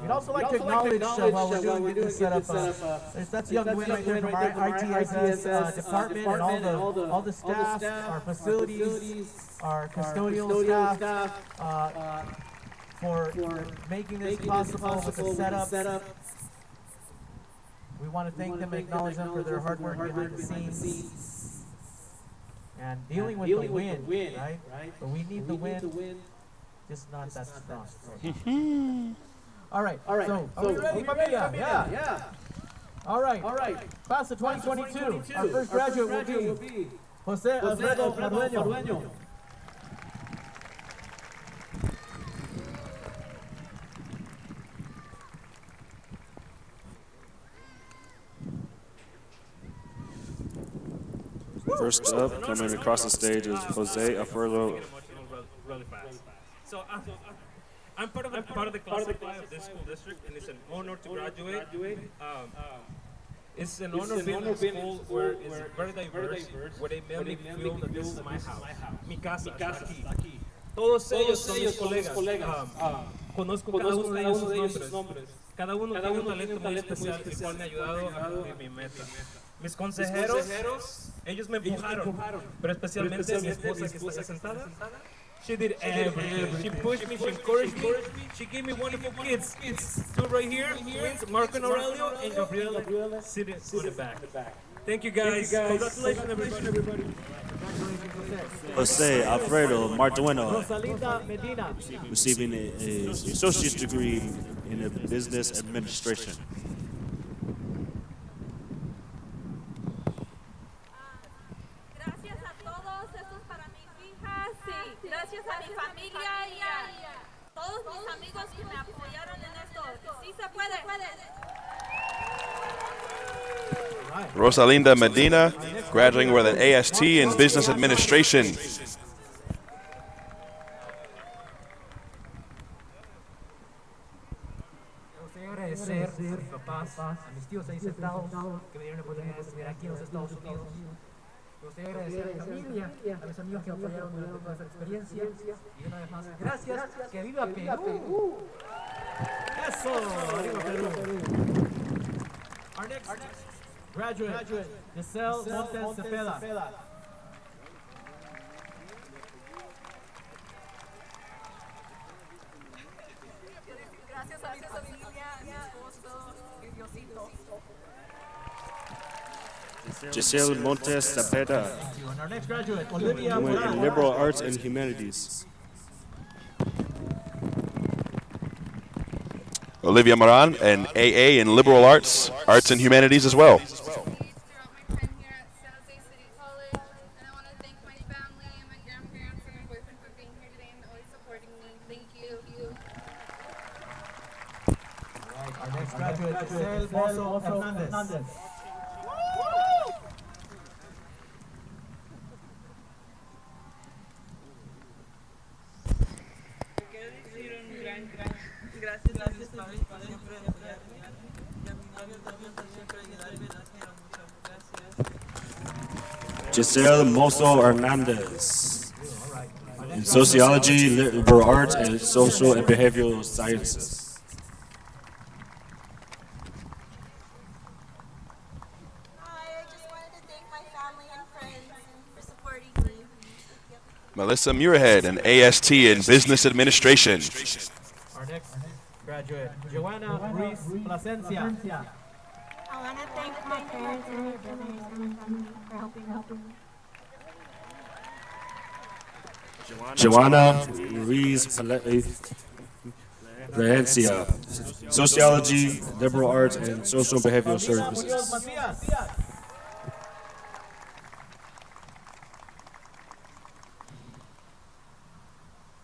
We'd also like to acknowledge while we're doing this setup, that's Young Win right there from our ITSS department, and all the staff, our facilities, our custodial staff, for making this possible with the setup. We want to thank them and acknowledge them for their hard work behind the scenes and dealing with the wind, right? But we need the wind, just not that strong. All right. So, are we ready, familia? Yeah. All right. Class of 2022. Our first graduate will be Jose Alfredo Mardueño. First up, coming across the stage is Jose Alfredo. Really fast. So I'm part of the class of 5 of this school district, and it's an honor to graduate. It's an honor being in a school where it's very diverse, where they made me feel that this is my house. Mi casa está aquí. Todos ellos son mis colegas. Conozco cada uno de ellos sus nombres. Cada uno tiene un talento muy especial, el cual me ha ayudado a cumplir mi meta. Mis consejeros, ellos me empujaron, pero especialmente mi esposa que está sentada. She did everything. She pushed me, she encouraged me, she gave me wonderful kids. Two right here, twins, Marco and Aurelio, and Gabriela sitting on the back. Thank you guys. Congratulations everybody. Jose Alfredo Martueno, Rosalinda Medina. receiving a associate's degree in business administration. Gracias a todos, esto es para mis hijas, y gracias a mi familia y a todos mis amigos que me apoyaron en esto. Sí se puede. Rosalinda Medina, graduating with an AST in Business Administration. Agradecer a mis papás, a mis tíos ahí sentados que me dieron la oportunidad de estudiar aquí en los Estados Unidos. Me gustaría agradecer a mi familia, a mis amigos que me apoyaron durante toda esta experiencia. Y una vez más, gracias. ¡Que viva Perú! ¡Eso! ¡Viva Perú! Our next graduate, Giselle Montes Cepeda. Gracias a mi familia, a mi esposo, y Diosito. Giselle Montes Cepeda, And our next graduate, Olivia in Moran. liberal arts and humanities. Olivia Moran, an AA in Liberal Arts, Arts and Humanities as well. Throughout my time here at San Jose City College, and I want to thank my family and my grandparents and my boyfriend for being here today and always supporting me. Thank you. Our next graduate, Giselle Mozo Hernandez. Gracias a mis padres por siempre apoyarme y a mi novio también por siempre ayudarme. Las quiero mucho. Gracias. Giselle Mozo Hernandez, in sociology, liberal arts, and social and behavioral sciences. Hi, I just wanted to thank my family and friends for supporting me. Melissa Muirhead, an AST in Business Administration. Our next graduate, Joanna Ruiz Plasencia. I want to thank my parents and my brothers and my family for helping me. Joanna Ruiz Valencia, sociology, liberal arts, and social and behavioral services.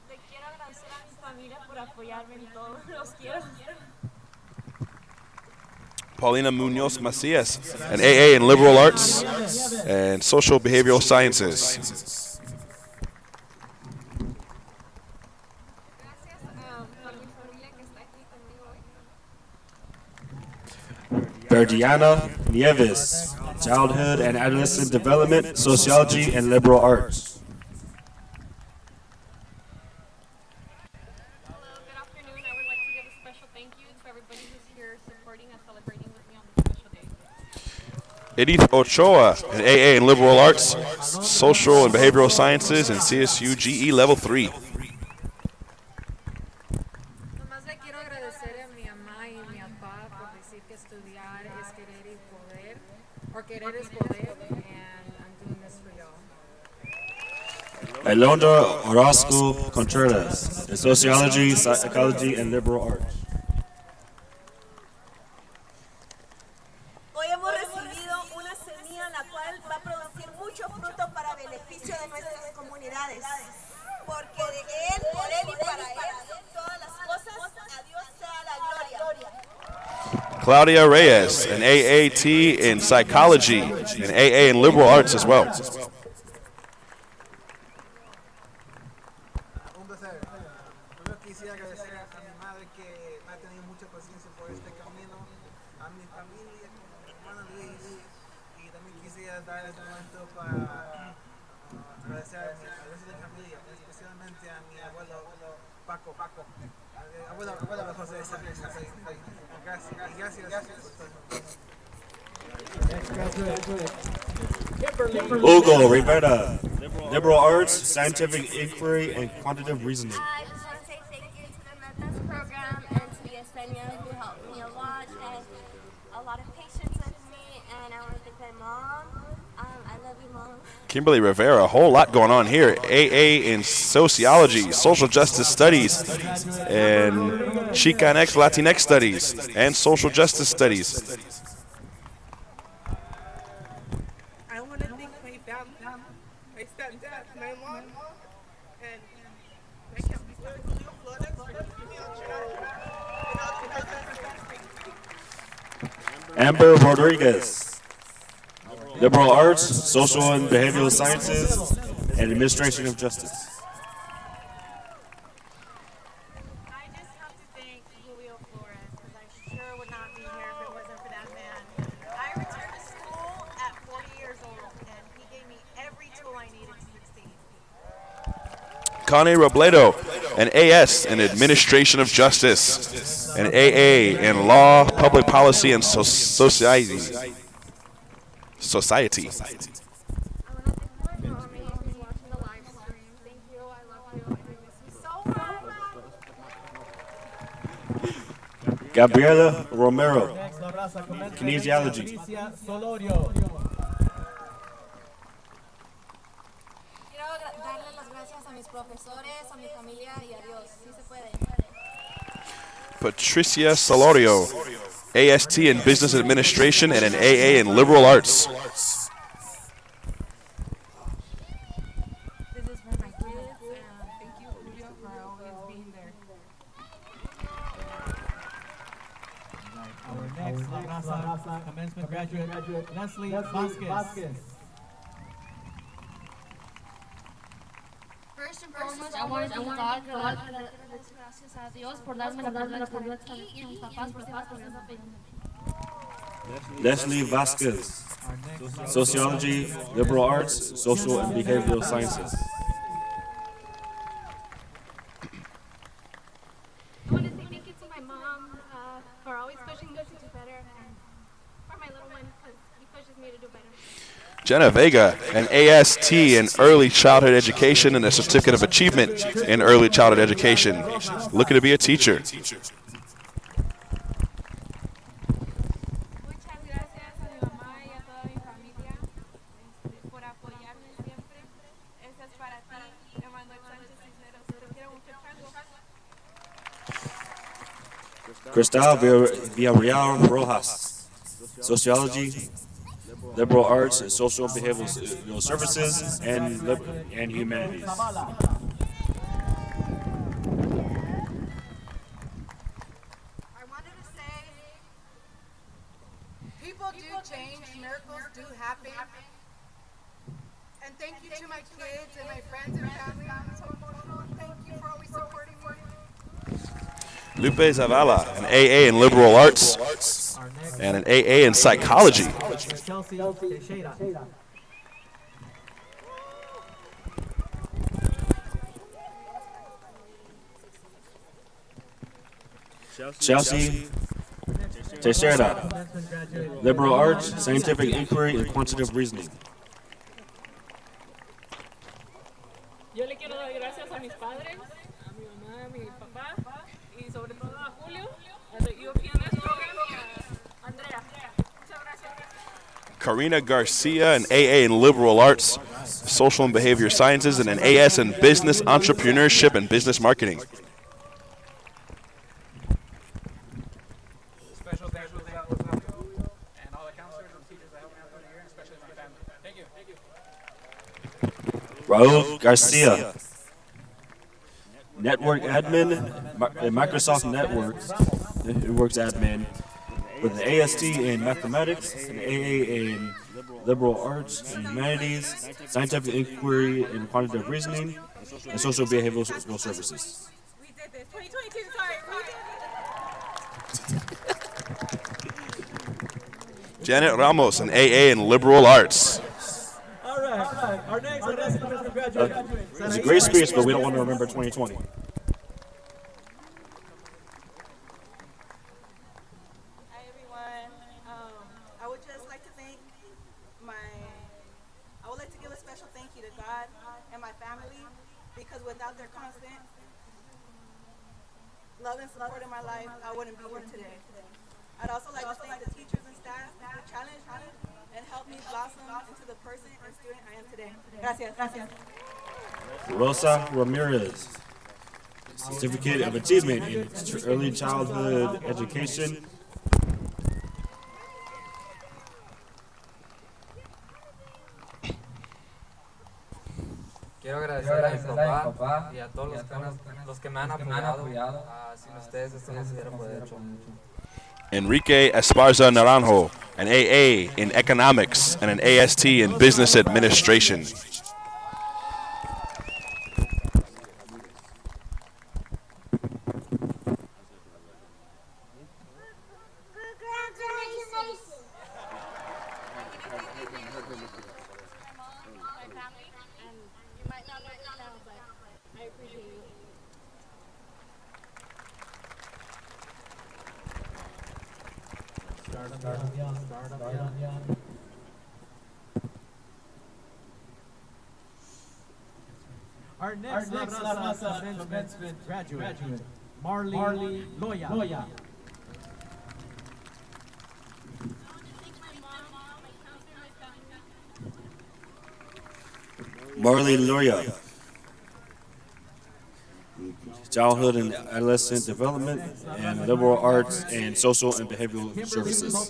Le quiero agradecer a mi familia por apoyarme en todo. Los quiero. Paulina Munoz Macias, an AA in Liberal Arts and Social Behavioral Sciences. Gracias por mi familia que está aquí conmigo hoy. Verdiana Nieves, childhood and adolescent development, sociology, and liberal arts. Hello, good afternoon. I would like to give a special thank you to everybody who's here supporting and celebrating with me on this special day. Edith Ochoa, an AA in Liberal Arts, Social and Behavioral Sciences, and CSU GE Level 3. Nomás le quiero agradecer a mi mamá y mi papá por decir que estudiar es querer y poder, or querer es poder, and I'm doing this for y'all. Alondra Orozco Contreras, in sociology, psychology, and liberal arts. Hoy hemos recibido una semilla la cual va a producir mucho fruto para beneficio de nuestras comunidades. Porque de Él, por Él y para Él son todas las cosas. A Dios sea la gloria. Claudia Reyes, an AAT in Psychology, and AA in Liberal Arts as well. Un placer. Primero quisiera agradecer a mi madre que me ha tenido mucha paciencia por este camino, a mi familia, a mi hermano Luis, y también quisiera dar este momento para agradecer a los de mi familia, especialmente a mi abuelo Paco. Abuela José, gracias. Hugo Rivera, liberal arts, scientific inquiry, and quantitative reasoning. I just want to say thank you to the Metas program and to the Yesenia who helped me a lot and a lot of patience with me. And I want to thank my mom. I love you, Mom. Kimberly Rivera, a whole lot going on here. AA in sociology, social justice studies, and Chicanx, Latinx studies, and social justice studies. I want to thank my family, my stepdad, my mom, and my Julio Flores for keeping me on track. Amber Rodriguez, liberal arts, social and behavioral sciences, and administration of justice. I just have to thank Julio Flores because I sure would not be here if it wasn't for that man. I returned to school at 40 years old and he gave me every tool I needed to succeed. Connie Robledo, an AS in administration of justice, an AA in law, public policy, and society. I want to thank my mommy who's watching the live stream. Thank you. I love you. And I miss you so much. Gabriela Romero, Next, La Raza Commencement. kinesiology. Patricia Solorio. Quiero darle las gracias a mis profesores, a mi familia y a Dios. Sí se puede. Patricia Solorio, AST in business administration and an AA in liberal arts. This is for my kids, and thank you, Julio, for always being there. Our next La Raza Commencement graduate, Leslie Vasquez. First and foremost, I want to thank God por darme gracias a Dios por darme la oportunidad aquí y a mis papás por siempre apoyarme. Leslie Vasquez, sociology, liberal arts, social and behavioral sciences. I want to say thank you to my mom for always pushing me to do better and for my little one because he pushes me to do better. Jenna Vega, an AST in early childhood education and a certificate of achievement in early childhood education, looking to be a teacher. Muchas gracias a mi mamá y a toda mi familia por apoyarme siempre. Esa es para ti, Emanuel Sánchez Cisneros. Te quiero mucho, Chango. Cristal Villarreal Rojas, sociology, liberal arts, and social and behavioral services, and humanities. I wanted to say, people do change, miracles do happen. And thank you to my kids and my friends and family. I'm so emotional. Thank you for always supporting me. Lupe Zavala, an AA in liberal arts and an AA in psychology. Chelsea Teixeira. Chelsea Teixeira, liberal arts, scientific inquiry, and quantitative reasoning. Yo le quiero dar gracias a mis padres, a mi mamá, a mi papá y sobre todo a Julio, a the European program y a Andrea. Muchas gracias. Karina Garcia, an AA in liberal arts, social and behavior sciences, and an AS in business, entrepreneurship, and business marketing. Special thanks to Julio and all the counselors and teachers that helped me out through the year, and especially my family. Thank you. Raul Garcia, network admin at Microsoft Networks, who works admin, with an AST in mathematics, an AA in liberal arts and humanities, scientific inquiry and quantitative reasoning, and social behavioral services. We did this. 2022, sorry. Janet Ramos, an AA in liberal arts. All right. Our next graduate. It's a great speech, but we don't want to remember 2020. key to God and my family, because without their constant love and support in my life, I wouldn't be here today. I'd also like to thank the teachers and staff who challenged me and helped me blossom into the person and student I am today. Gracias. Gracias. Rosa Ramirez, Certificate of Achievement in Early Childhood Education. Quiero agradecer a mi papá y a todos los que me han apoyado. Sin ustedes esto no se hubiera podido hecho. Enrique Esparza Naranjo, an AA in Economics and an AST in Business Administration. Our next Raza Commencement graduate, Marley Loya. Marley Loya, Childhood and Adolescent Development and Liberal Arts and Social and Behavioral Services. Hola,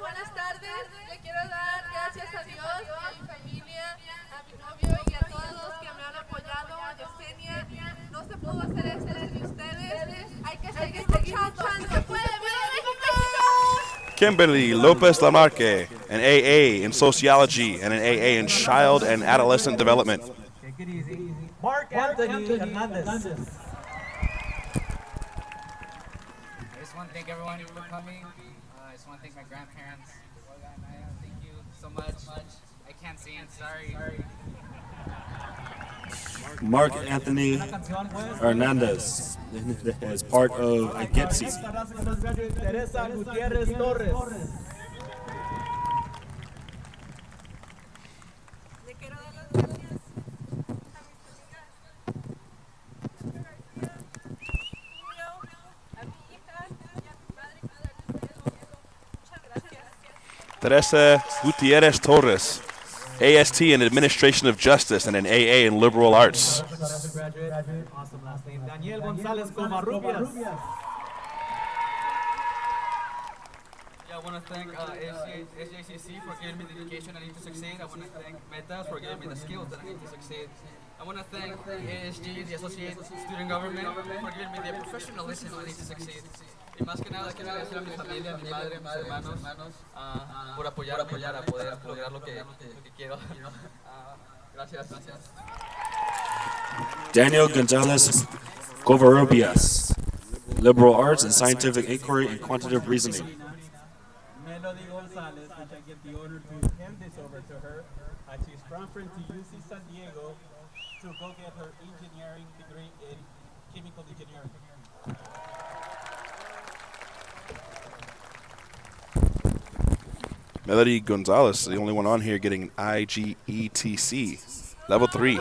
buenas tardes. Le quiero dar gracias a Dios, a mi familia, a mi novio y a todos los que me han apoyado. Yesenia, no se pudo hacer esto sin ustedes. Hay que seguir luchando. ¡Se puede! ¡Viva México! Kimberly Lopez Lamarque, an AA in Sociology and an AA in Child and Adolescent Development. Take it easy. Mark Anthony Hernandez. I just want to thank everyone for coming. I just want to thank my grandparents. Thank you so much. I can't sing, sorry. Mark Anthony Hernandez as part of IGETSI. Teresa Gutierrez Torres. Teresa Gutierrez Torres, AST in Administration of Justice and an AA in Liberal Arts. Awesome last name. Daniel Gonzalez Covarrubias. I want to thank SJCC for giving me the education I need to succeed. I want to thank Metas for giving me the skills that I need to succeed. I want to thank ASG, the Associated Student Government, for giving me the professionalism I need to succeed. Y más que nada quiero agradecer a mi familia, a mi madre, a mis hermanos, por apoyar a poder lograr lo que quiero. Gracias. Daniel Gonzalez Covarrubias, Liberal Arts and Scientific Inquiry and Quantitative Reasoning. Melody Gonzalez, which I give the honor to hand this over to her. She's transferring to UC San Diego to go get her engineering degree in chemical engineering. Melody Gonzalez, the only one on here getting an IGETC, level 3.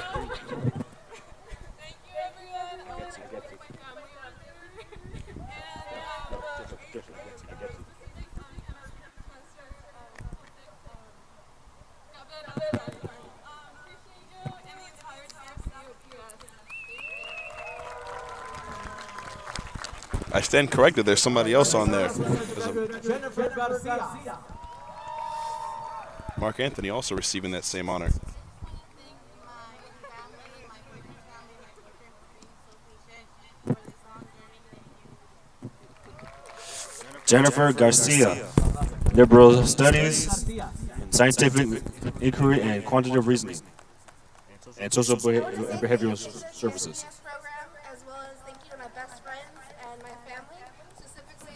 I stand corrected, there's somebody else on there. Jennifer Garcia. Mark Anthony also receiving that same honor. Jennifer Garcia, Liberal Studies, Scientific Inquiry and Quantitative Reasoning, and Social and Behavioral Services. As well as thank you to my best friends and my family, specifically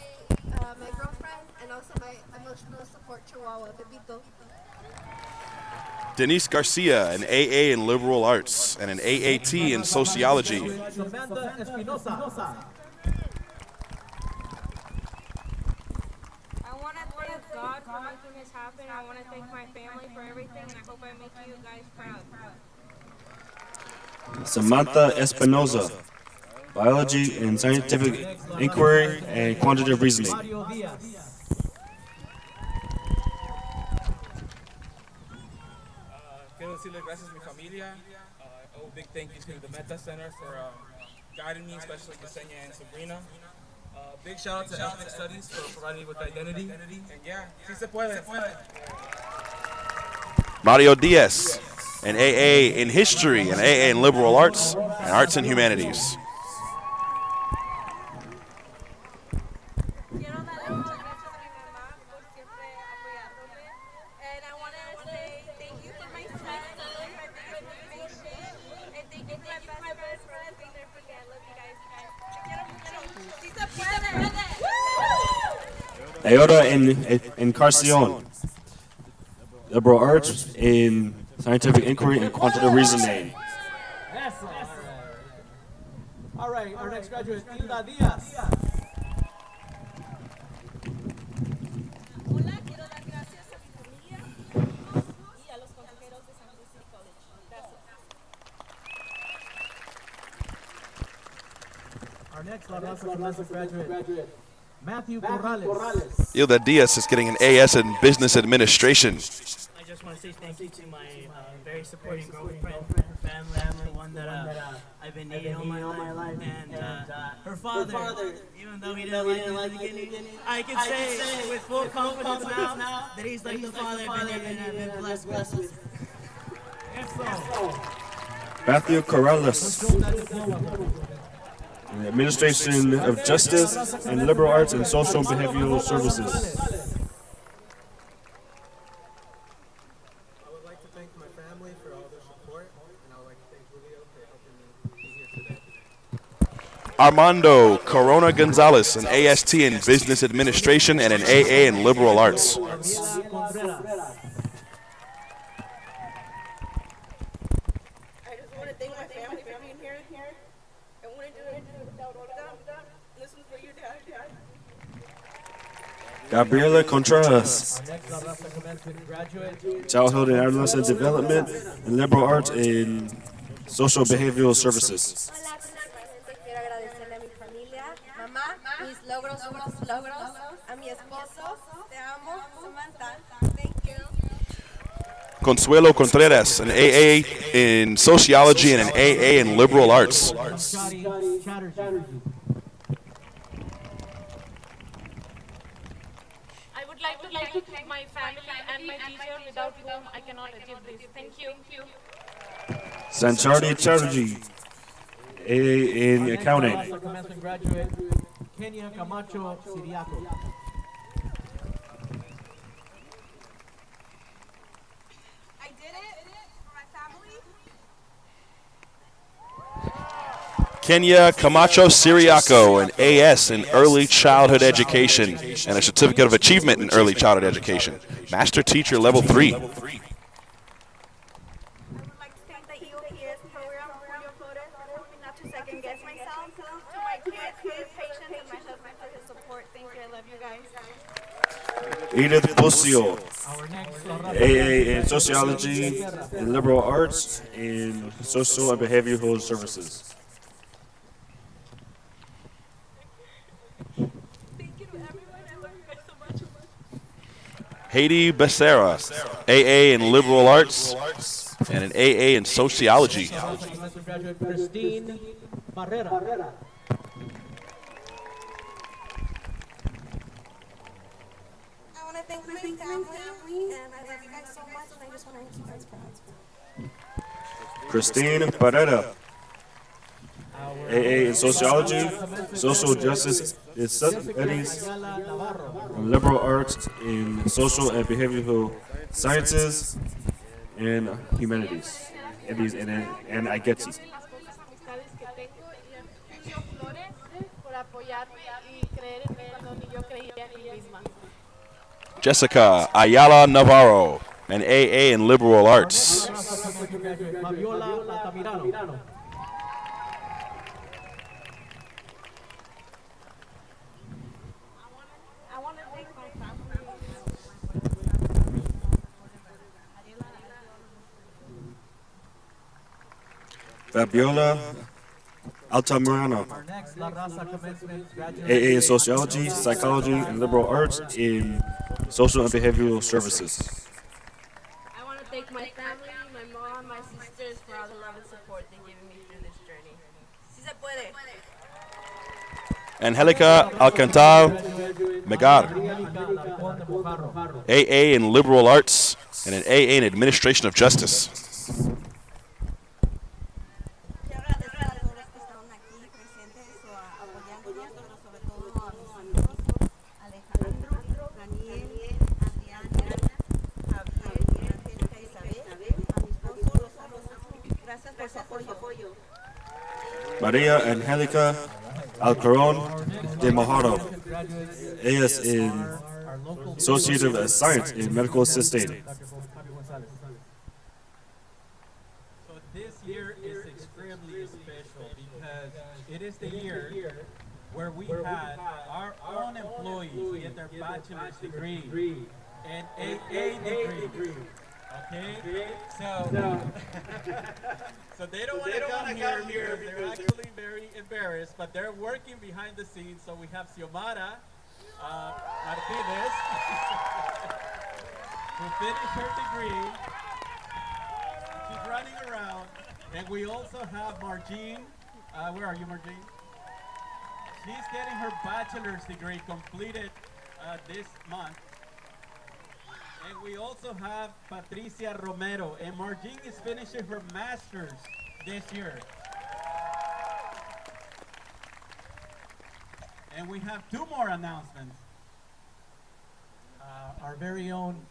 my girlfriend and also my emotional support chihuahua, Pepito. Denise Garcia, an AA in Liberal Arts and an AAT in Sociology. Samantha Espinosa. I want to thank God for making this happen. I want to thank my family for everything, and I hope I make you guys proud. Samantha Espinoza, Biology and Scientific Inquiry and Quantitative Reasoning. Quiero decirle gracias a mi familia. A big thank you to the Meta Center for guiding me, especially Yesenia and Sabrina. Big shout out to Ethnic Studies for providing me with identity. And yeah, sí se puede. Mario Diaz, an AA in History, an AA in Liberal Arts, and Arts and Humanities. Ayora Encarnacion, Liberal Arts in Scientific Inquiry and Quantitative Reasoning. All right, our next graduate, Hilda Diaz. Our next Raza Commencement graduate, Matthew Corrales. Hilda Diaz is getting an AS in Business Administration. I just want to say thank you to my very supporting girlfriend, her family, the one that I've been dating all my life, and her father, even though he didn't like it in the beginning, I can say with full confidence now that he's like the father I've been dating and I've been blessed with. Matthew Corrales, Administration of Justice and Liberal Arts and Social Behavioral Services. I would like to thank my family for all their support, and I would like to thank Julio for helping me be here today. Armando Corona Gonzalez, an AST in Business Administration and an AA in Liberal Arts. I just want to thank my family for being here. I wouldn't do it without all of them. This is for you, Dad. Gabriela Contreras, Our next Raza Commencement graduate, Childhood and Adolescent Development and Liberal Arts in Social Behavioral Services. Hola, principalmente quiero agradecerle a mi familia, mamá, mis logros, a mi esposo, te amo, Samantha, thank you. Consuelo Contreras, an AA in Sociology and an AA in Liberal Arts. I would like to thank my family and my teacher without whom I cannot achieve this. Thank you. Sanchardi Chatterjee, AA in Accounting. Raza Commencement graduate, Kenya Camacho Siriaco. I did it for my family. Kenya Camacho Siriaco, an AS in Early Childhood Education and a Certificate of Achievement in Early Childhood Education. Master Teacher Level 3. I would like to thank the EOPS program, Julio Flores, for helping me not to second guess myself. To my kids, his patience, and my husband for his support. Thank you. I love you guys. Edith Bocio, AA in Sociology and Liberal Arts in Social and Behavioral Services. Haiti Becerra, AA in Liberal Arts and an AA in Sociology. Raza Commencement graduate, Christine Barrera. I want to thank my family, and I love you guys so much, and I just want to make you guys proud. Christine Barrera, AA in Sociology, Social Justice Studies, and Liberal Arts in Social and Behavioral Sciences and Humanities. And I get you. Las pocas amistades que tengo y a Julio Flores por apoyarme y creer en mí cuando ni yo creía en mí misma. Jessica Ayala Navarro, an AA in Liberal Arts. Fabiola Altamirano. I want to thank my family Fabiola Altamirano, Our next La Raza Commencement graduate. AA in Sociology, Psychology, and Liberal Arts in Social and Behavioral Services. I want to thank my family, my mom, my sisters for all the love and support they've given me through this journey. Si se puede. Angelica Alcantar Megar, AA in Liberal Arts and an AA in Administration of Justice. Quiero agradecer a todos los que estaban aquí presentes o apoyándonos, pero sobre todo a mis amigos Alejandro, Daniel, Adriana, Javier, Angélica, Isabel, a mi esposo, los amo. Gracias por su apoyo. Maria Angelica Alcaron de Mojado, AS in Associative Science in Medical Assisting. So this year is extremely special because it is the year where we had our own employees get their bachelor's degree and AA degree. Okay? So, so they don't want to come here because they're actually very embarrassed, but they're working behind the scenes. So we have Xiomara Martinez, who finished her degree. She's running around. And we also have Margine. Where are you, Margine? She's getting her bachelor's degree completed this month. And we also have Patricia Romero. And Margine is finishing her master's this year. And we have two more announcements. Our very own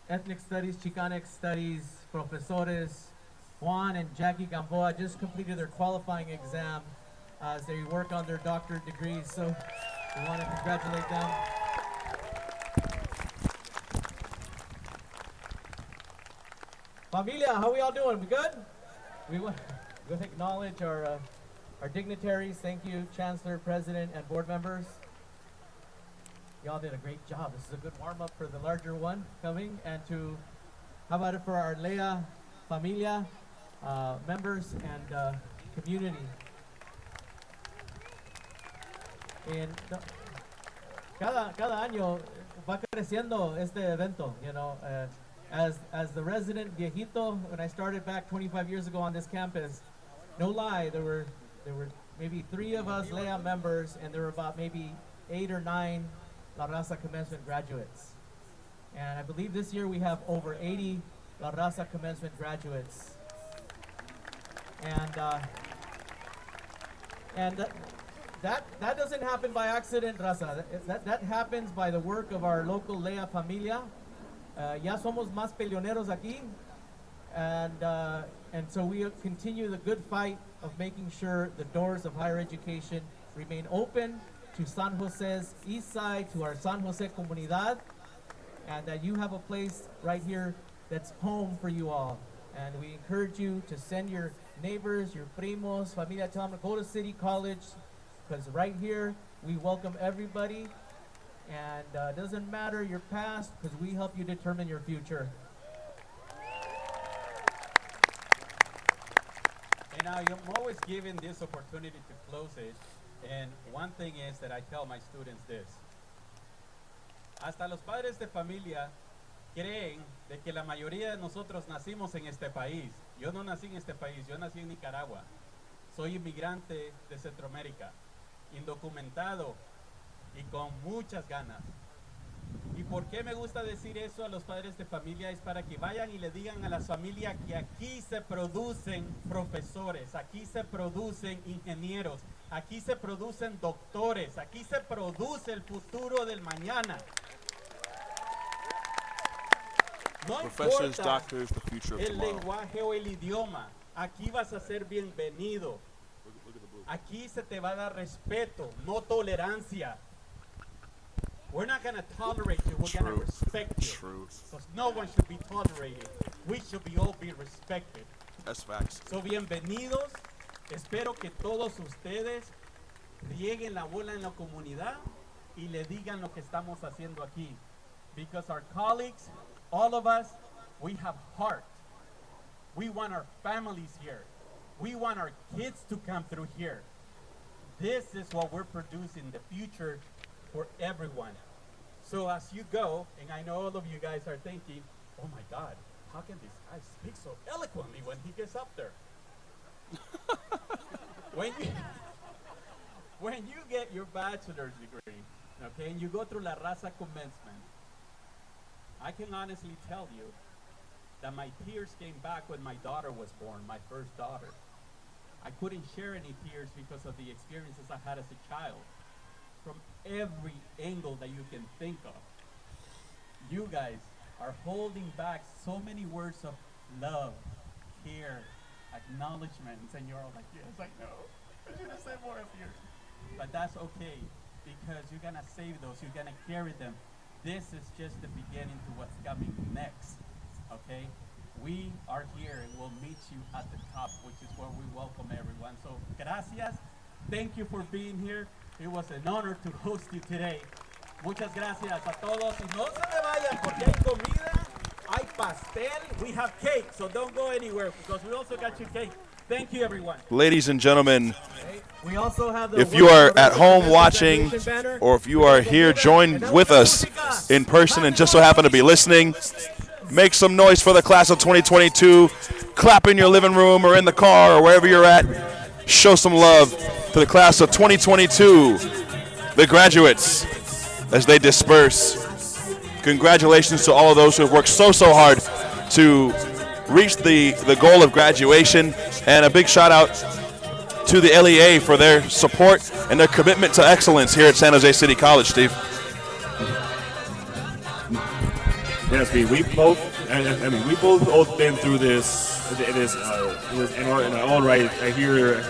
ethnic studies, Chicanic studies professores, Juan and Jackie Gamboa just completed their qualifying exam as they work on their doctorate degrees. So we want to congratulate them. Familia, how we all doing? We good? We want to acknowledge our dignitaries. Thank you, Chancellor, President, and board members. Y'all did a great job. This is a good warm-up for the larger one coming. And how about it for our Lea Familia members and community. And cada año va creciendo este evento, you know. As the resident viejito, when I started back 25 years ago on this campus, no lie, there were maybe 3 of us Lea members, and there were about maybe 8 or 9 La Raza Commencement graduates. And I believe this year we have over 80 La Raza Commencement graduates. And that doesn't happen by accident, Raza. That happens by the work of our local Lea Familia. Ya somos más peleoneros aquí, and so we continue the good fight of making sure the doors of higher education remain open to San Jose's east side, to our San Jose comunidad, and that you have a place right here that's home for you all. And we encourage you to send your neighbors, your primos, familia, tell them to go to City College, because right here we welcome everybody. And it doesn't matter your past, because we help you determine your future. And I'm always given this opportunity to close it. And one thing is that I tell my students this. Hasta los padres de familia creen de que la mayoría de nosotros nacimos en este país. Yo no nací en este país, yo nací en Nicaragua. Soy inmigrante de Centroamérica, indocumentado y con muchas ganas. ¿Y por qué me gusta decir eso a los padres de familia? Es para que vayan y le digan a las familias que aquí se producen profesores, aquí se producen ingenieros, aquí se producen doctores, aquí se produce el futuro del mañana. No Professors, importa doctors, the future of el tomorrow. lenguaje o el idioma, aquí vas a ser bienvenido. Aquí se te va a dar respeto, no tolerancia. We're not going to tolerate you, we're going to respect you. Because no one should be tolerated. We should all be respected. That's facts. So, bienvenidos. Espero que todos ustedes rieguen la bola en la comunidad y le digan lo que estamos haciendo aquí. Because our colleagues, all of us, we have heart. We want our families here. We want our kids to come through here. This is what we're producing, the future for everyone. So as you go, and I know all of you guys are thinking, oh my God, how can this guy speak so eloquently when he gets up there? When you get your bachelor's degree, okay, and you go through La Raza Commencement, I can honestly tell you that my tears came back when my daughter was born, my first daughter. I couldn't share any tears because of the experiences I had as a child. From every angle that you can think of, you guys are holding back so many words of love, care, acknowledgments, and you're all like, yes, I know. I should have said more of yours. But that's okay, because you're gonna save those, you're gonna carry them. This is just the beginning to what's coming next, okay? We are here and we'll meet you at the top, which is where we welcome everyone. So, gracias. Thank you for being here. It was an honor to host you today. Muchas gracias a todos. Y no se me vayan porque hay comida, hay pastel, we have cake. So don't go anywhere because we also got you cake. Thank you, everyone. Ladies and gentlemen, We also have the if you are at home watching or if you are here joined with us in person and just so happen to be listening, make some noise for the class of 2022. Clap in your living room or in the car or wherever you're at. Show some love to the class of 2022, the graduates, as they disperse. Congratulations to all of those who have worked so hard to reach the goal of graduation, and a big shout out to the LEA for their support and their commitment to excellence here at San Jose City College, Steve. Yes, we both been through this. It is in our own right. I hear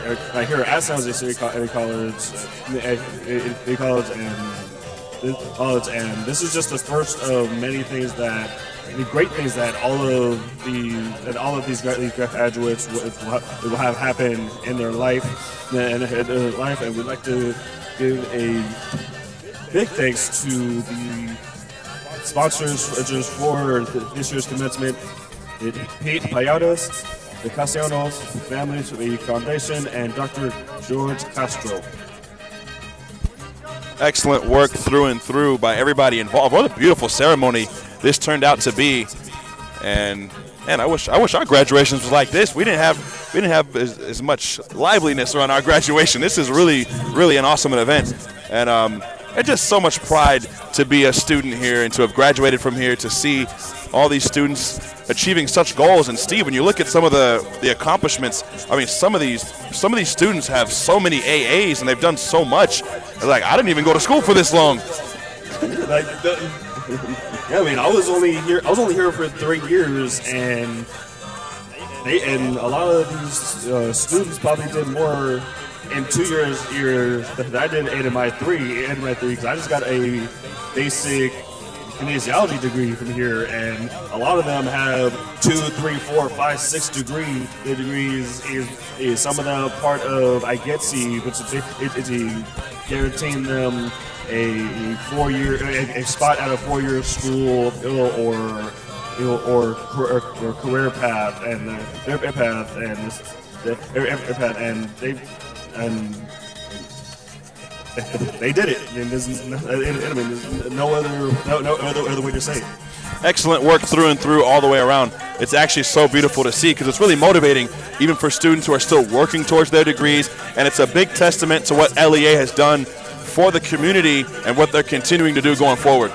at San Jose City College, and this is just the first of many things the great things that all of these graduates will have happen in their life, and we'd like to give a big thanks to the sponsors for this year's commencement: Pete Payadas, the Castellanos Family Foundation, and Dr. George Castro. Excellent work through and through by everybody involved. What a beautiful ceremony this turned out to be, and I wish our graduations was like this. We didn't have as much liveliness around our graduation. This is really an awesome event, and it's just so much pride to be a student here and to have graduated from here, to see all these students achieving such goals. And Steve, when you look at some of the accomplishments, I mean, some of these students have so many AAs and they've done so much. They're like, I didn't even go to school for this long. Yeah, I mean, I was only here for 3 years, and a lot of these students probably did more in 2 years than I did in my three, because I just got a basic kinesiology degree from here, and a lot of them have 2, 3, 4, 5, 6 degrees. The degrees is some of them part of IGETC, which is guaranteeing them a spot at a 4-year school or career path, and their path, and they did it. I mean, there's no other way to say it. Excellent work through and through all the way around. It's actually so beautiful to see because it's really motivating even for students who are still working towards their degrees, and it's a big testament to what LEA has done for the community and what they're continuing to do going forward.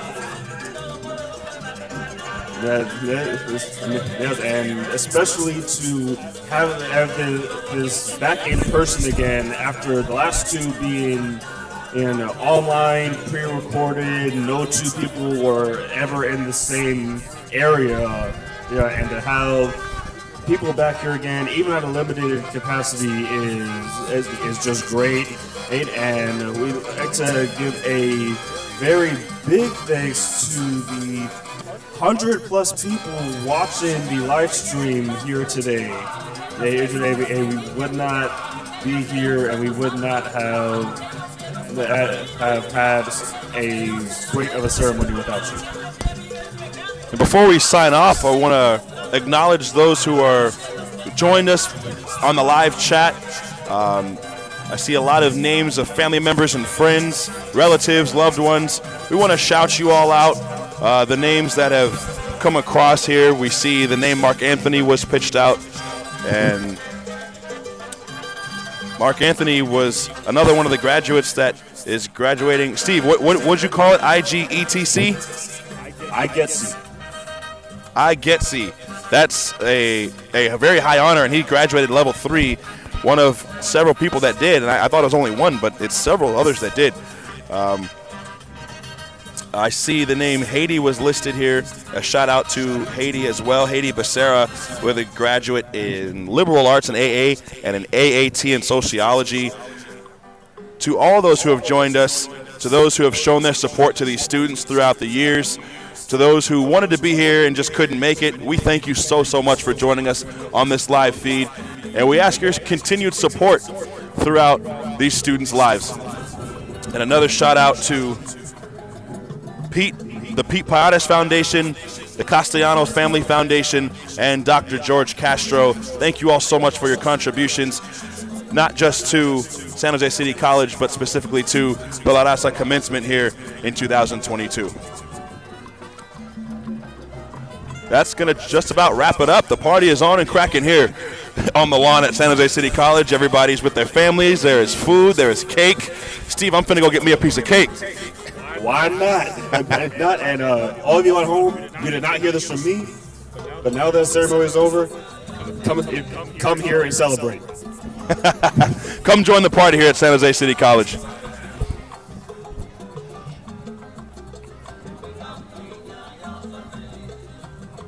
Yes, and especially to have this back in person again after the last two being in online, pre-recorded, no two people were ever in the same area, and to have people back here again, even at a limited capacity, is just great. And we'd like to give a very big thanks to the 100+ people watching the live stream here today. And we would not be here, and we would not have had a great of a ceremony without you. And before we sign off, I want to acknowledge those who joined us on the live chat. I see a lot of names of family members and friends, relatives, loved ones. We want to shout you all out. The names that have come across here, we see the name Mark Anthony was pitched out, and Mark Anthony was another one of the graduates that is graduating. Steve, what'd you call it? IGETC? I get C. That's a very high honor, and he graduated level 3. One of several people that did, and I thought it was only one, but it's several others that did. I see the name Haiti was listed here. A shout out to Haiti as well. Haiti Becerra, with a graduate in liberal arts and AA and an AAT in sociology. To all those who have joined us, to those who have shown their support to these students throughout the years, to those who wanted to be here and just couldn't make it, we thank you so much for joining us on this live feed. And we ask your continued support throughout these students' lives. And another shout out to Pete, the Pete Payares Foundation, the Castellanos Family Foundation, and Dr. George Castro. Thank you all so much for your contributions, not just to San Jose City College, but specifically to the La Raza Commencement here in 2022. That's going to just about wrap it up. The party is on and cracking here on the lawn at San Jose City College. Everybody's with their families. There is food. There is cake. Steve, I'm finna go get me a piece of cake. Why not? If not, and all of you at home, you did not hear this from me, but now that the ceremony is over, come here and celebrate. Come join the party here at San Jose City College.